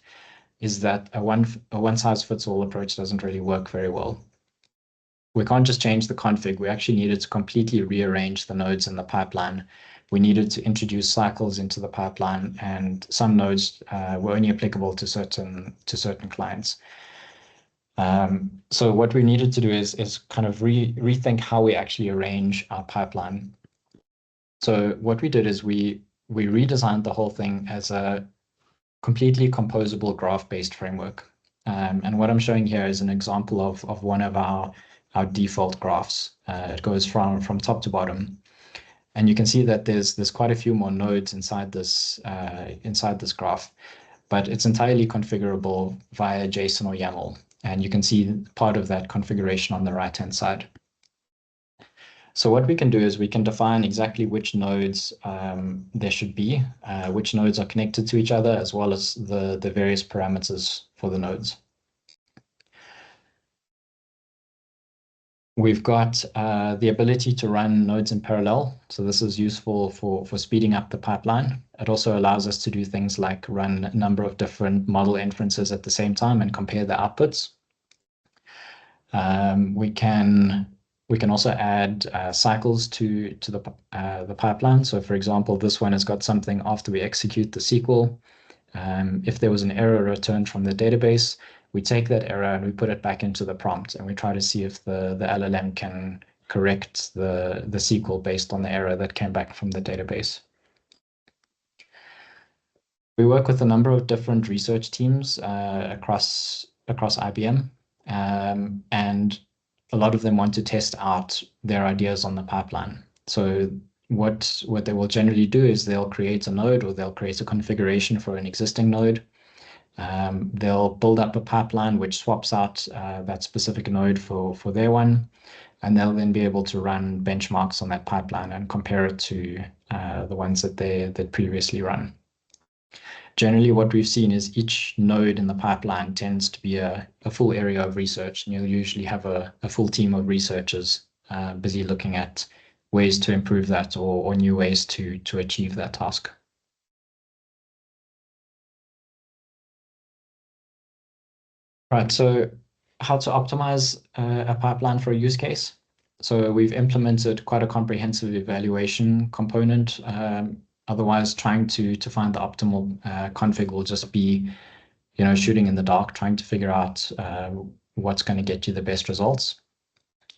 is that a one-size-fits-all approach doesn't really work very well. We can't just change the config. We actually needed to completely rearrange the nodes in the pipeline we needed to introduce cycles into the pipeline, and some nodes were only applicable to certain clients. So what we needed to do is kind of rethink how we actually arrange our pipeline. So what we did is we redesigned the whole thing as a completely composable graph-based framework. And what I'm showing here is an example of one of our default graphs. It goes from top to bottom. And you can see that there's quite a few more nodes inside this graph, but it's entirely configurable via JSON or YAML. And you can see part of that configuration on the right-hand side. So what we can do is we can define exactly which nodes there should be, which nodes are connected to each other, as well as the various parameters for the nodes. We've got the ability to run nodes in parallel. So this is useful for speeding up the pipeline. It also allows us to do things like run a number of different model inferences at the same time and compare the outputs. We can also add cycles to the pipeline. So for example, this one has got something after we execute the SQL. If there was an error returned from the database, we take that error and we put it back into the prompt, and we try to see if the LLM can correct the SQL based on the error that came back from the database. We work with a number of different research teams across IBM, and a lot of them want to test out their ideas on the pipeline. So what they will generally do is they'll create a node, or they'll create a configuration for an existing node. They'll build up a pipeline which swaps out that specific node for their one, and they'll then be able to run benchmarks on that pipeline and compare it to the ones that they previously run. Generally, what we've seen is each node in the pipeline tends to be a full area of research, and you'll usually have a full team of researchers busy looking at ways to improve that or new ways to achieve that task. Right, so how to optimize a pipeline for a use case. So we've implemented quite a comprehensive evaluation component. Otherwise, trying to find the optimal config will just be, shooting in the dark, trying to figure out what's going to get you the best results.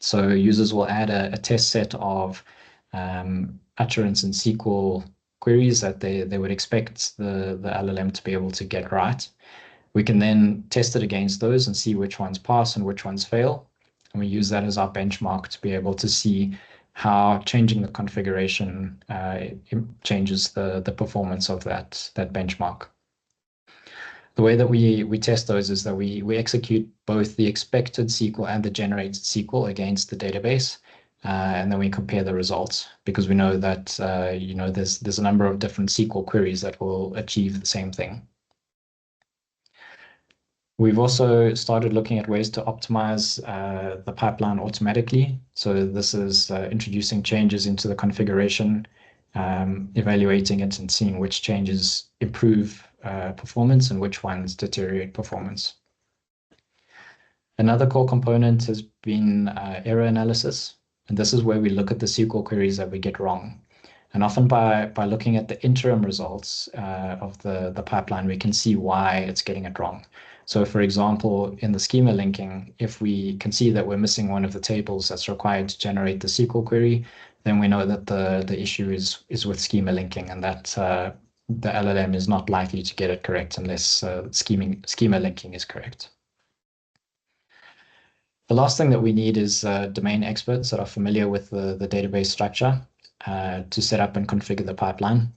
So users will add a test set of utterance and SQL queries that they would expect the LLM to be able to get right. We can then test it against those and see which ones pass and which ones fail. And we use that as our benchmark to be able to see how changing the configuration changes the performance of that benchmark. The way that we test those is that we execute both the expected SQL and the generated SQL against the database, and then we compare the results, because we know that there's a number of different SQL queries that will achieve the same thing. We've also started looking at ways to optimize the pipeline automatically. So this is introducing changes into the configuration, evaluating it and seeing which changes improve performance and which ones deteriorate performance. Another core component has been error analysis. And this is where we look at the SQL queries that we get wrong. And often by looking at the interim results of the pipeline, we can see why it's getting it wrong. So for example, in the schema linking, if we can see that we're missing one of the tables that's required to generate the SQL query, then we know that the issue is with schema linking, and that the LLM is not likely to get it correct unless schema linking is correct. The last thing that we need is domain experts that are familiar with the database structure to set up and configure the pipeline,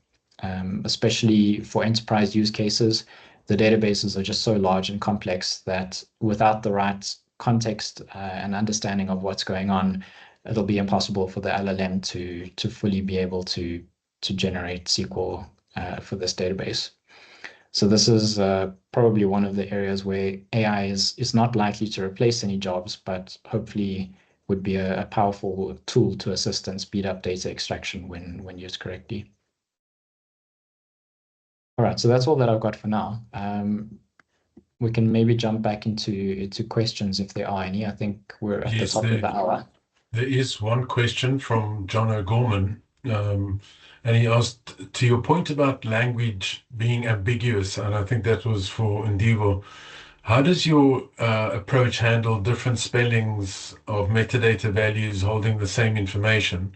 especially for enterprise use cases. The databases are just so large and complex that without the right context and understanding of what's going on, it'll be impossible for the LLM to fully be able to generate SQL for this database. So this is probably one of the areas where AI is not likely to replace any jobs, but hopefully would be a powerful tool to assist and speed up data extraction when used correctly. All right, so that's all that I've got for now. We can maybe jump back into questions if there are any. I think we're at the top of the hour. There is one question from John O'Gorman. And he asked, to your point about language being ambiguous, and I think that was for Ndivhuwo, how does your approach handle different spellings of metadata values holding the same information?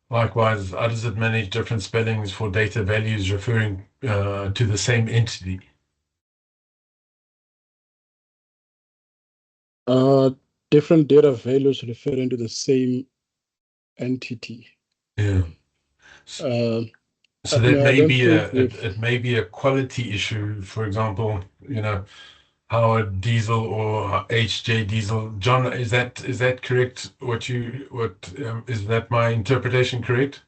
Likewise, how does it manage different spellings for data values referring to the same entity? Different data values referring to the same entity. Yeah. Uh, So that I may don't be think it may be a quality issue. For example, Howard Diesel or HJ Diesel. John, is that correct? Is that my interpretation correct?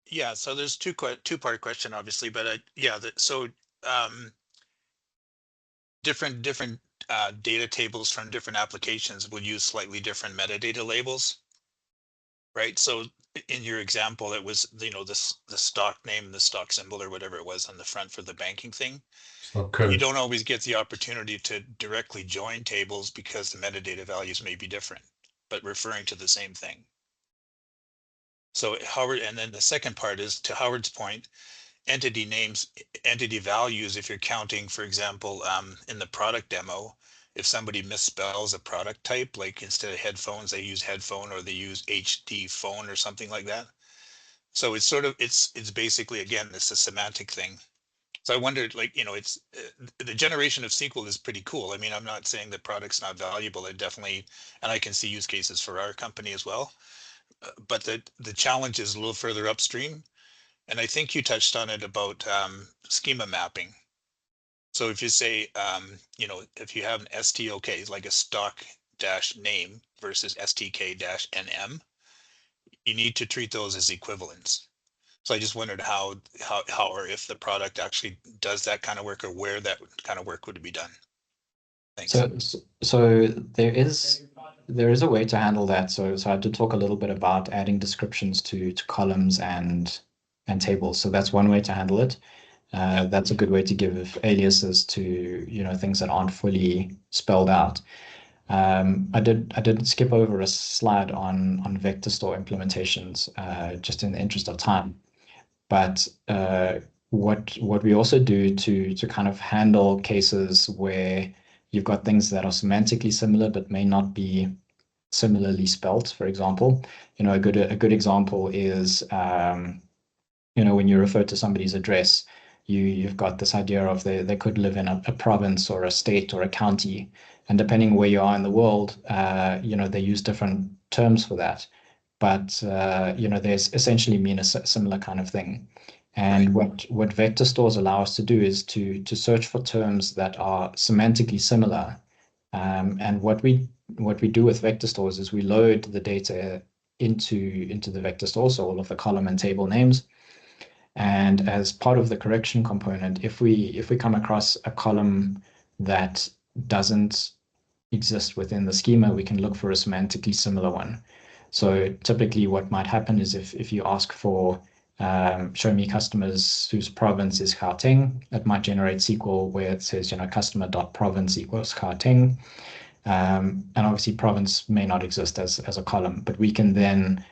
Yeah, so there's two-part question, obviously, but yeah, different data tables from different applications will use slightly different metadata labels, right? So in your example, it was the stock name and the stock symbol or whatever it was on the front for the banking thing. Stock You code. don't always get the opportunity to directly join tables because the metadata values may be different, but referring to the same thing. So Howard, and then the second part is to Howard's point, entity names, entity values, if you're counting, for example, in the product demo, if somebody misspells a product type, like instead of headphones, they use headphone or they use HD phone or something like that. So it's sort of, it's basically, again, it's a semantic thing. So I wondered, like, it's the generation of SQL is pretty cool. I mean, I'm not saying the product's not valuable. It definitely, and I can see use cases for our company as well. But the challenge is a little further upstream. And I think you touched on it about schema mapping. So if you say, if you have an STOK, like a stock dash name versus STK dash NM, you need to treat those as equivalents. So I just wondered how or if the product actually does that kind of work, or where that kind of work would be done. Thanks. So there is a way to handle that. So I had to talk a little bit about adding descriptions to columns and tables. So that's one way to handle it. That's a good way to give aliases to things that aren't fully spelled out. I did skip over a slide on vector store implementations just in the interest of time. But what we also do to kind of handle cases where you've got things that are semantically similar but may not be similarly spelt, for example, a good example is when you refer to somebody's address, you've got this idea of they could live in a province or a state or a county, and depending where you are in the world, they use different terms for that. But they essentially mean a similar kind of thing. And what vector stores allow us to do is to search for terms that are semantically similar. And what we do with vector stores is we load the data into the vector store, so all of the column and table names. And as part of the correction component, if we come across a column that doesn't exist within the schema, we can look for a semantically similar one. So typically what might happen is if you ask for show me customers whose province is Gauteng, it might generate SQL where it says, customer.province equals Gauteng. And obviously province may not exist as a column, but we can then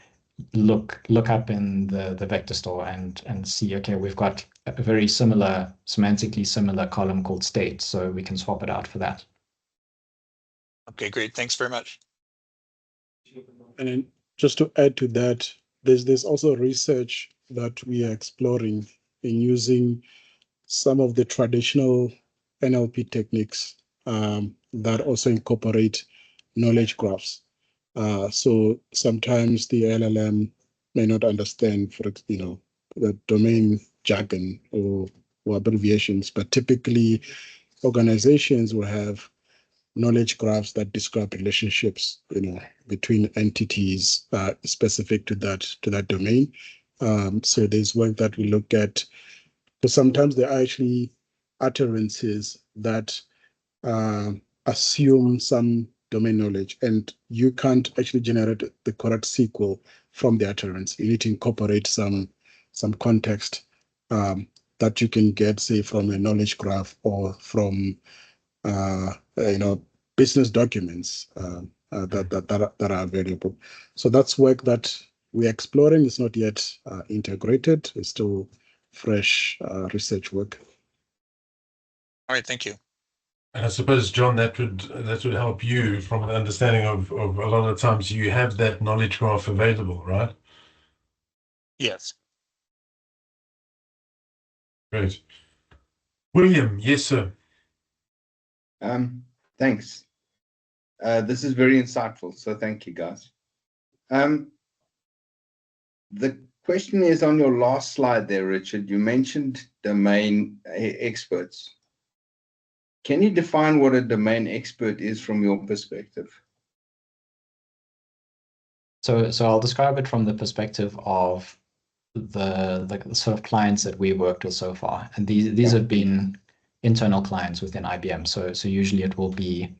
look up in the vector store and see, okay, we've got a very similar, semantically similar column called state, so we can swap it out for that. Okay, great. Thanks very much. And then just to add to that, there's also research that we are exploring in using some of the traditional NLP techniques that also incorporate knowledge graphs. So sometimes the LLM may not understand, the domain jargon or abbreviations, but typically organizations will have knowledge graphs that describe relationships, between entities specific to that domain. So there's work that we look at, because sometimes there are actually utterances that assume some domain knowledge, and you can't actually generate the correct SQL from the utterance. You need to incorporate some context that you can get, say, from a knowledge graph or from business documents that are available. So that's work that we're exploring. It's not yet integrated. It's still fresh research work. All right, thank you. And I suppose, John, that would help you from the understanding of a lot of times you have that knowledge graph available, right? Yes. Great. William, yes, sir. Thanks. This is very insightful, so thank you, guys. The question is on your last slide there, Richard. You mentioned domain experts. Can you define what a domain expert is from your perspective? So I'll describe it from the perspective of the sort of clients that we worked with so far, and these have been internal clients within IBM. So usually it will be,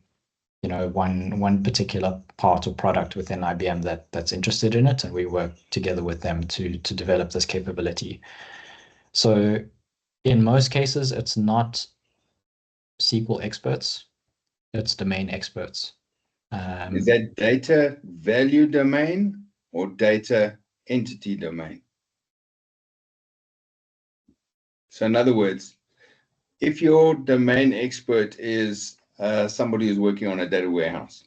you know, one particular part or product within IBM that's interested in it, and we work together with them to develop this capability. So in most cases, it's not SQL experts, it's domain experts. Is that data value domain or data entity domain? So in other words, if your domain expert is somebody who's working on a data warehouse,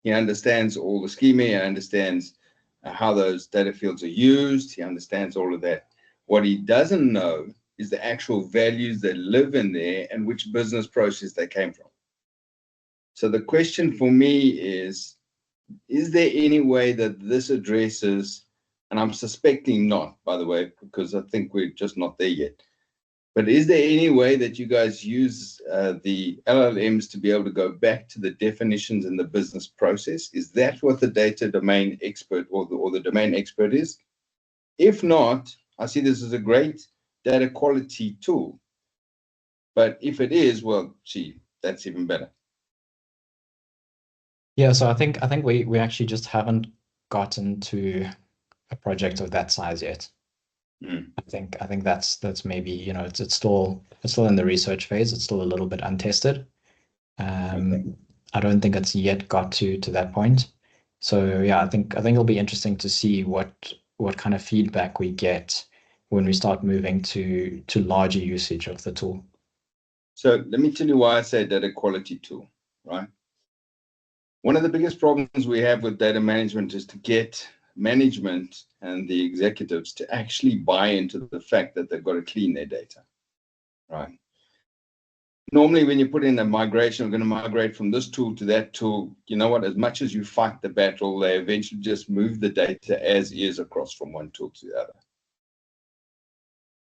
he understands all the schema, he understands how those data fields are used, he understands all of that. What he doesn't know is the actual values that live in there and which business process they came from. So the question for me is there any way that this addresses, and I'm suspecting not, by the way, because I think we're just not there yet, but is there any way that you guys use the LLMs to be able to go back to the definitions in the business process? Is that what the data domain expert or the domain expert is? If not, I see this as a great data quality tool. But if it is, well, gee, that's even better. Yeah, so I think we actually just haven't gotten to a project of that size yet. I think that's maybe, you know, it's still in the research phase. It's still a little bit untested. I don't think it's yet got to that point. So yeah, I think it'll be interesting to see what kind of feedback we get when we start moving to larger usage of the tool. So let me tell you why I say data quality tool, right? One of the biggest problems we have with data management is to get management and the executives to actually buy into the fact that they've got to clean their data, right? Normally, when you put in a migration, we're going to migrate from this tool to that tool. You know what? As much as you fight the battle, they eventually just move the data as is across from one tool to the other.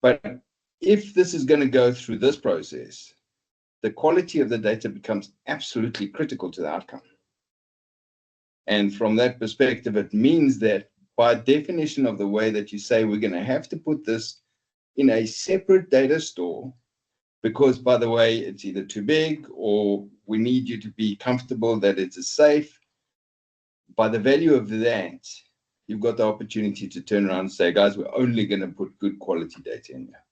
But if this is going to go through this process, the quality of the data becomes absolutely critical to the outcome. And from that perspective, it means that by definition of the way that you say we're going to have to put this in a separate data store, because, by the way, it's either too big or we need you to be comfortable that it's safe. By the value of that, you've got the opportunity to turn around and say, guys, we're only going to put good quality data in there.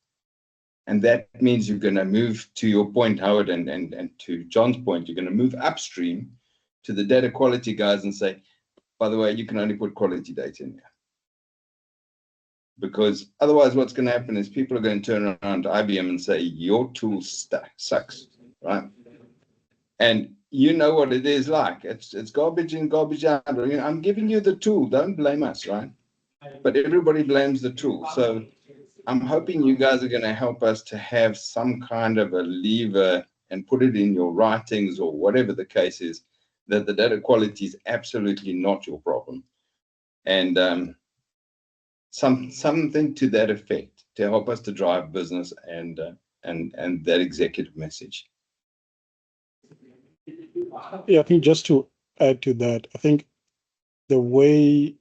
And that means you're going to move, to your point, Howard, and to John's point, you're going to move upstream to the data quality guys and say, by the way, you can only put quality data in there. Because otherwise what's going to happen is people are going to turn around to IBM and say, your tool sucks, right? And you know what it is like. It's garbage in, garbage out. I'm giving you the tool. Don't blame us, right? But everybody blames the tool. So I'm hoping you guys are going to help us to have some kind of a lever and put it in your writings or whatever the case is, that the data quality is absolutely not your problem. And something to that effect to help us to drive business and that executive message. Yeah, I think just to add to that, I think the way,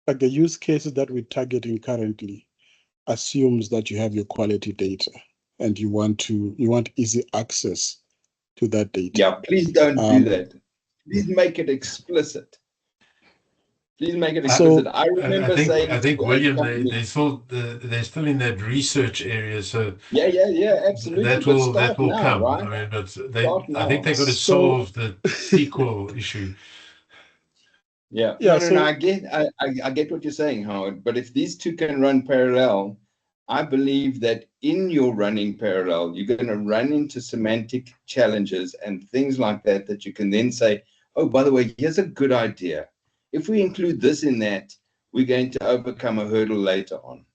like the use cases that we're targeting currently assumes that you have your quality data and you want easy access to that data. Yeah, please don't do that. Please make it explicit. Please make it explicit. I remember I think William, they're still in that research area. So yeah, absolutely. That will now, come. Right? I mean, but I think they've got to solve the SQL issue. Yeah. Yeah, No, I get what you're saying, Howard. But if these two can run parallel, I believe that in your running parallel, you're going to run into semantic challenges and things like that that you can then say, oh, by the way, here's a good idea. If we include this in that, we're going to overcome a hurdle later on.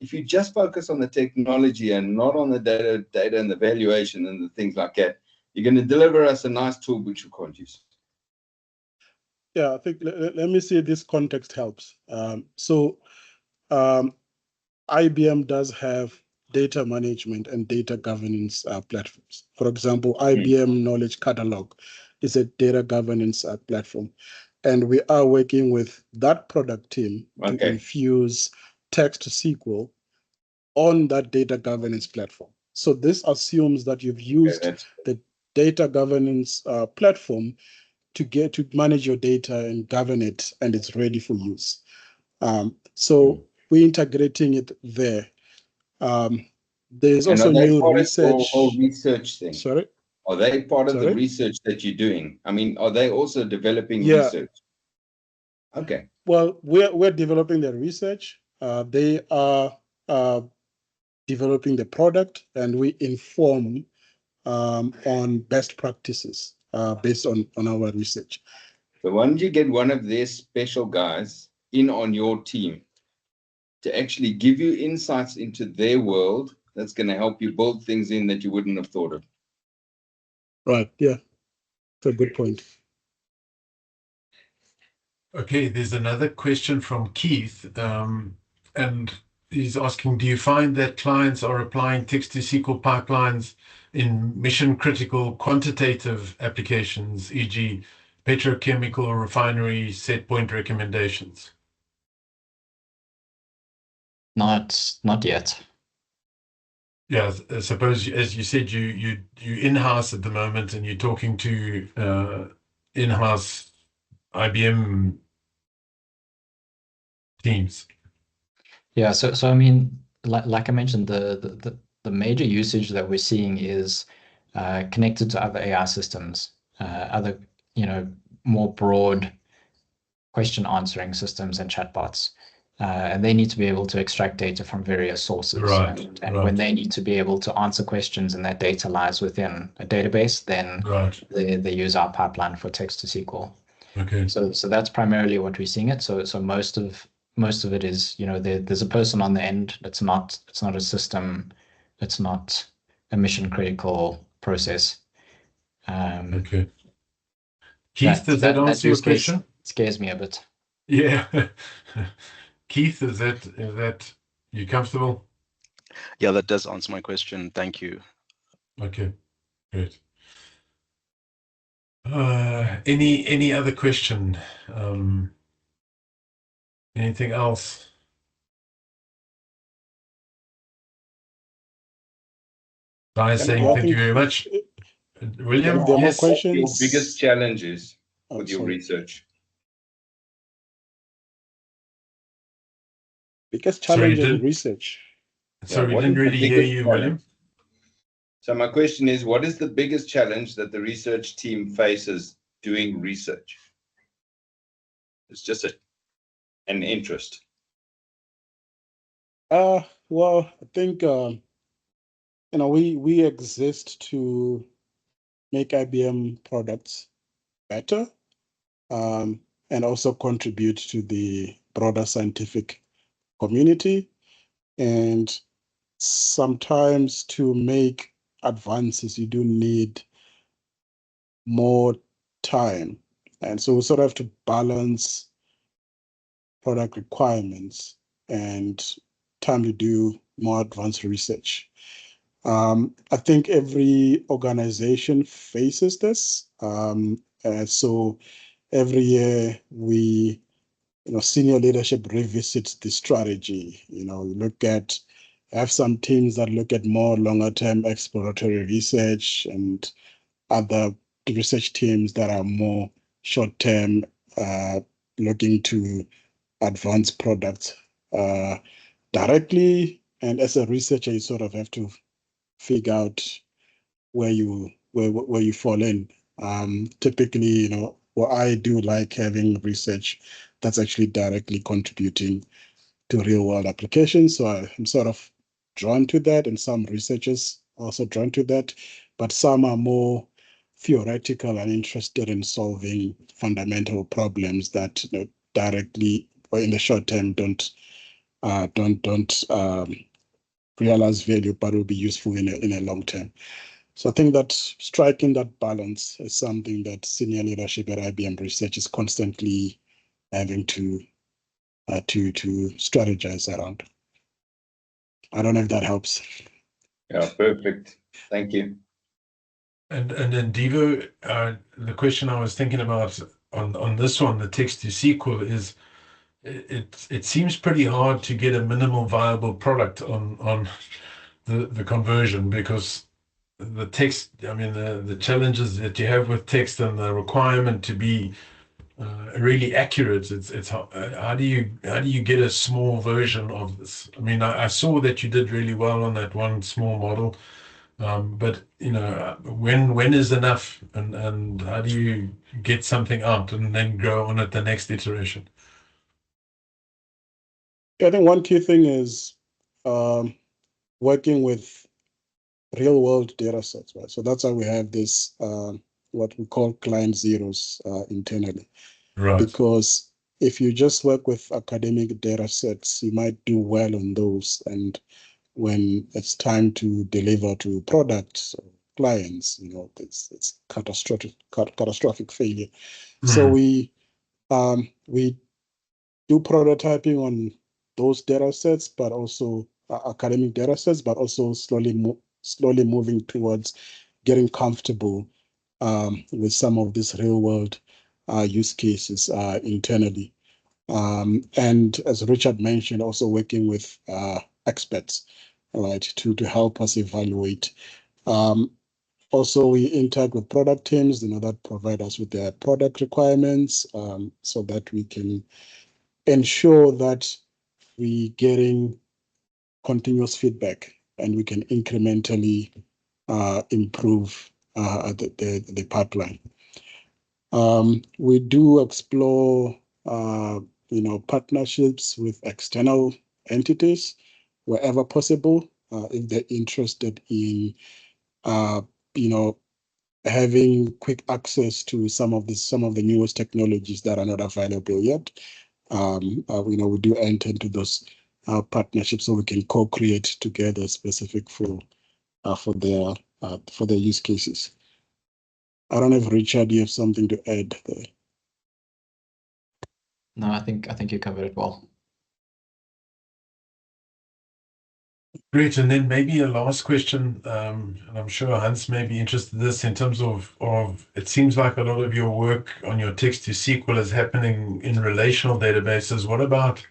If you just focus on the technology and not on the data and the valuation and the things like that, you're going to deliver us a nice tool which we can't use. Yeah, I think let me see if this context helps. IBM does have data management and data governance platforms. For example, IBM Knowledge Catalog is a data governance platform. And we are working with that product team to infuse text-to-SQL on that data governance platform. So this assumes that you've used the data governance platform to manage your data and govern it, and it's ready for use. So we're integrating it there. There's also new research. Or research thing. Sorry? Are they part of the research that you're doing? I mean, are they also developing research? Okay. Well, we're developing the research. They are developing the product, and we inform on best practices based on our research. So why don't you get one of their special guys in on your team to actually give you insights into their world that's going to help you build things in that you wouldn't have thought of. Right, yeah. That's a good point. Okay, there's another question from Keith, and he's asking, do you find that clients are applying text-to-SQL pipelines in mission-critical quantitative applications, e.g. petrochemical refinery set point recommendations? Not yet. Yeah, I suppose, as you said, you in-house at the moment, and you're talking to in-house IBM teams. Yeah, so I mean, like I mentioned, the major usage that we're seeing is connected to other AI systems, other more broad question answering systems and chatbots. And they need to be able to extract data from various sources. Right. And when they need to be able to answer questions and that data lies within a database, then they use our pipeline for text-to-SQL. Okay. So that's primarily what we're seeing it. So most of it is, there's a person on the end. It's not a system. It's not a mission critical process. Okay. Keith, does that answer your question? Scares me a bit. Yeah. Keith, is that you comfortable? Yeah, that does answer my question. Thank you. Okay, great. Any other question? Anything else? Guys saying thank you very much. William, there are yes. more questions. Your biggest challenges with your research? Biggest challenge in research. So we didn't really hear you, William. So my question is, what is the biggest challenge that the research team faces doing research? It's just an interest. Well, I think we exist to make IBM products better, and also contribute to the broader scientific community. And sometimes to make advances, you do need more time. And so we sort of have to balance product requirements and time to do more advanced research. I think every organization faces this. So every year we, senior leadership revisits the strategy. Have some teams that look at more longer term exploratory research, and other research teams that are more short term, looking to advance products directly. And as a researcher, you sort of have to figure out where you fall in. Typically, or I do like having research that's actually directly contributing to real world applications. So I'm sort of drawn to that, and some researchers also drawn to that, but some are more theoretical and interested in solving fundamental problems that directly or in the short term don't realize value, but will be useful in a long term. So I think that striking that balance is something that senior leadership at IBM Research is constantly having to strategize around. I don't know if that helps. Yeah, perfect. Thank you. And then Ndivhuwo, the question I was thinking about on this one, the text to SQL, is it seems pretty hard to get a minimal viable product on the conversion, because the text, I mean, the challenges that you have with text and the requirement to be really accurate. It's how do you get a small version of this? I mean, I saw that you did really well on that one small model, but when is enough, and how do you get something out and then grow on it the next iteration? I think one key thing is working with real world data sets, right? So that's how we have this what we call client zeros internally. Right. Because if you just work with academic data sets, you might do well on those, and when it's time to deliver to products or clients, it's catastrophic failure. So we do prototyping on those data sets, but also academic data sets, but also slowly moving towards getting comfortable with some of these real world use cases internally. And as Richard mentioned, also working with experts, right, to help us evaluate. Also, we interact with product teams, that provide us with their product requirements, so that we can ensure that we getting continuous feedback and we can incrementally improve the pipeline. We do explore partnerships with external entities wherever possible, if they're interested in having quick access to some of the newest technologies that are not available yet. We do enter into those partnerships so we can co-create together specific for their use cases. I don't know if Richard, you have something to add there. No, I think you covered it well. Great. And then maybe a last question, and I'm sure Hans may be interested in this, in terms of it seems like a lot of your work on your text to SQL is happening in relational databases. What about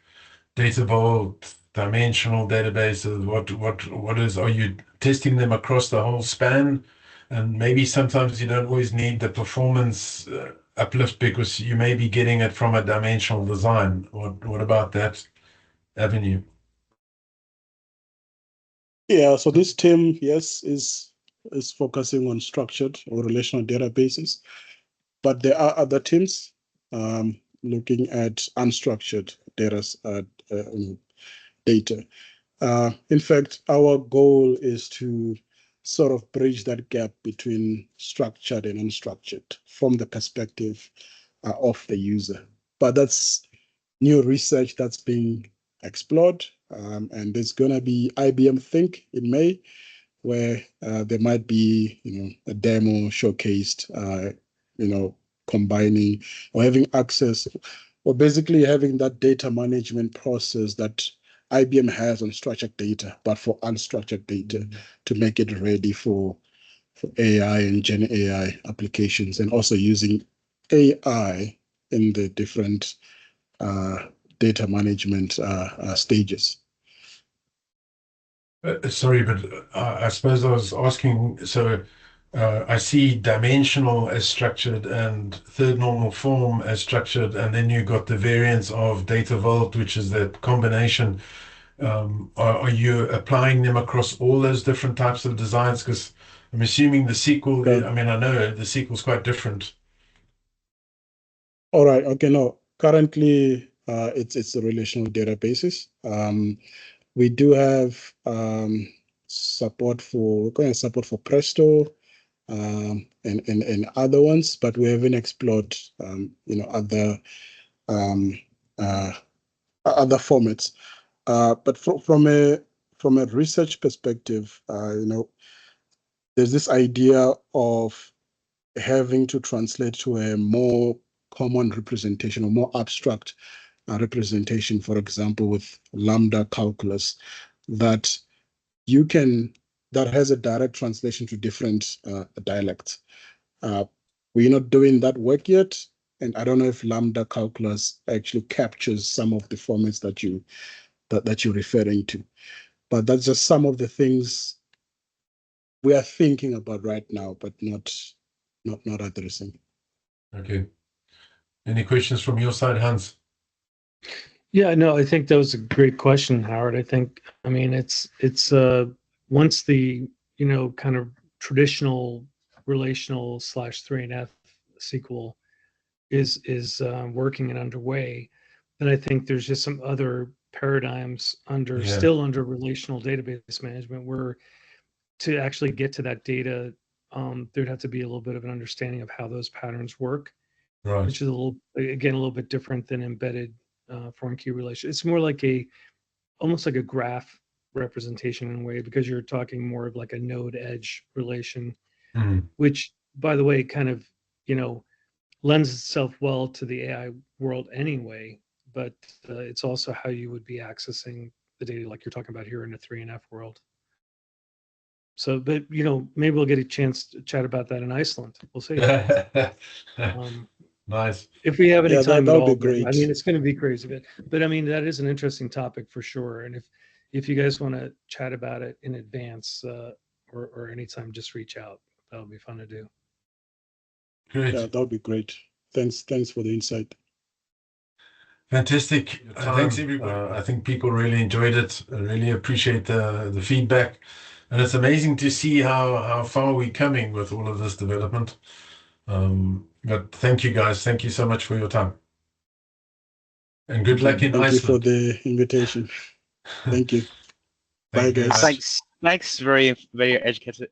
data vault, dimensional databases? Are you testing them across the whole span? And maybe sometimes you don't always need the performance uplift because you may be getting it from a dimensional design. What about that avenue? Yeah, so this team, yes, is focusing on structured or relational databases, but there are other teams looking at unstructured data. In fact, our goal is to sort of bridge that gap between structured and unstructured from the perspective of the user. But that's new research that's being explored, and there's going to be IBM Think in May, where there might be a demo showcased, combining or having access, or basically having that data management process that IBM has on structured data, but for unstructured data, to make it ready for AI and Gen AI applications, and also using AI in the different data management stages. Sorry, but I suppose I was asking, so I see dimensional as structured and third normal form as structured, and then you got the variance of data vault, which is that combination. Are you applying them across all those different types of designs? Because I'm assuming the SQL, I mean, I know the SQL is quite different. All right. Okay. No, currently it's a relational databases. We do have support for Presto and other ones, but we haven't explored other formats. But from a research perspective, there's this idea of having to translate to a more common representation or more abstract representation, for example, with lambda calculus, that has a direct translation to different dialects. We're not doing that work yet, and I don't know if lambda calculus actually captures some of the formats that you're referring to. But that's just some of the things we are thinking about right now, but not addressing. Okay. Any questions from your side, Hans? Yeah, no, I think that was a great question, Howard. I mean, it's once the, kind of traditional relational / 3NF SQL is working and underway, then I think there's just some other paradigms still under relational database management where to actually get to that data, there'd have to be a little bit of an understanding of how those patterns work, Right. which is a little bit different than embedded foreign key relation. It's more like almost like a graph representation in a way, because you're talking more of like a node edge relation, which, by the way, kind of, lends itself well to the AI world anyway, but it's also how you would be accessing the data like you're talking about here in the 3NF world. So, but, maybe we'll get a chance to chat about that in Iceland. We'll see. Nice. If we have any time at all. Be great. I mean, it's going to be crazy, but I mean, that is an interesting topic for sure. And if you guys want to chat about it in advance or anytime, just reach out. That'll be fun to do. Great. Yeah, that would be great. Thanks for the insight. Fantastic. Thanks, everybody. I think people really enjoyed it. I really appreciate the feedback. And it's amazing to see how far we're coming with all of this development. But thank you, guys. Thank you so much for your time. And good luck in Iceland. Thank you for the invitation. Thank you. Bye, guys. Thanks. Very, very educated.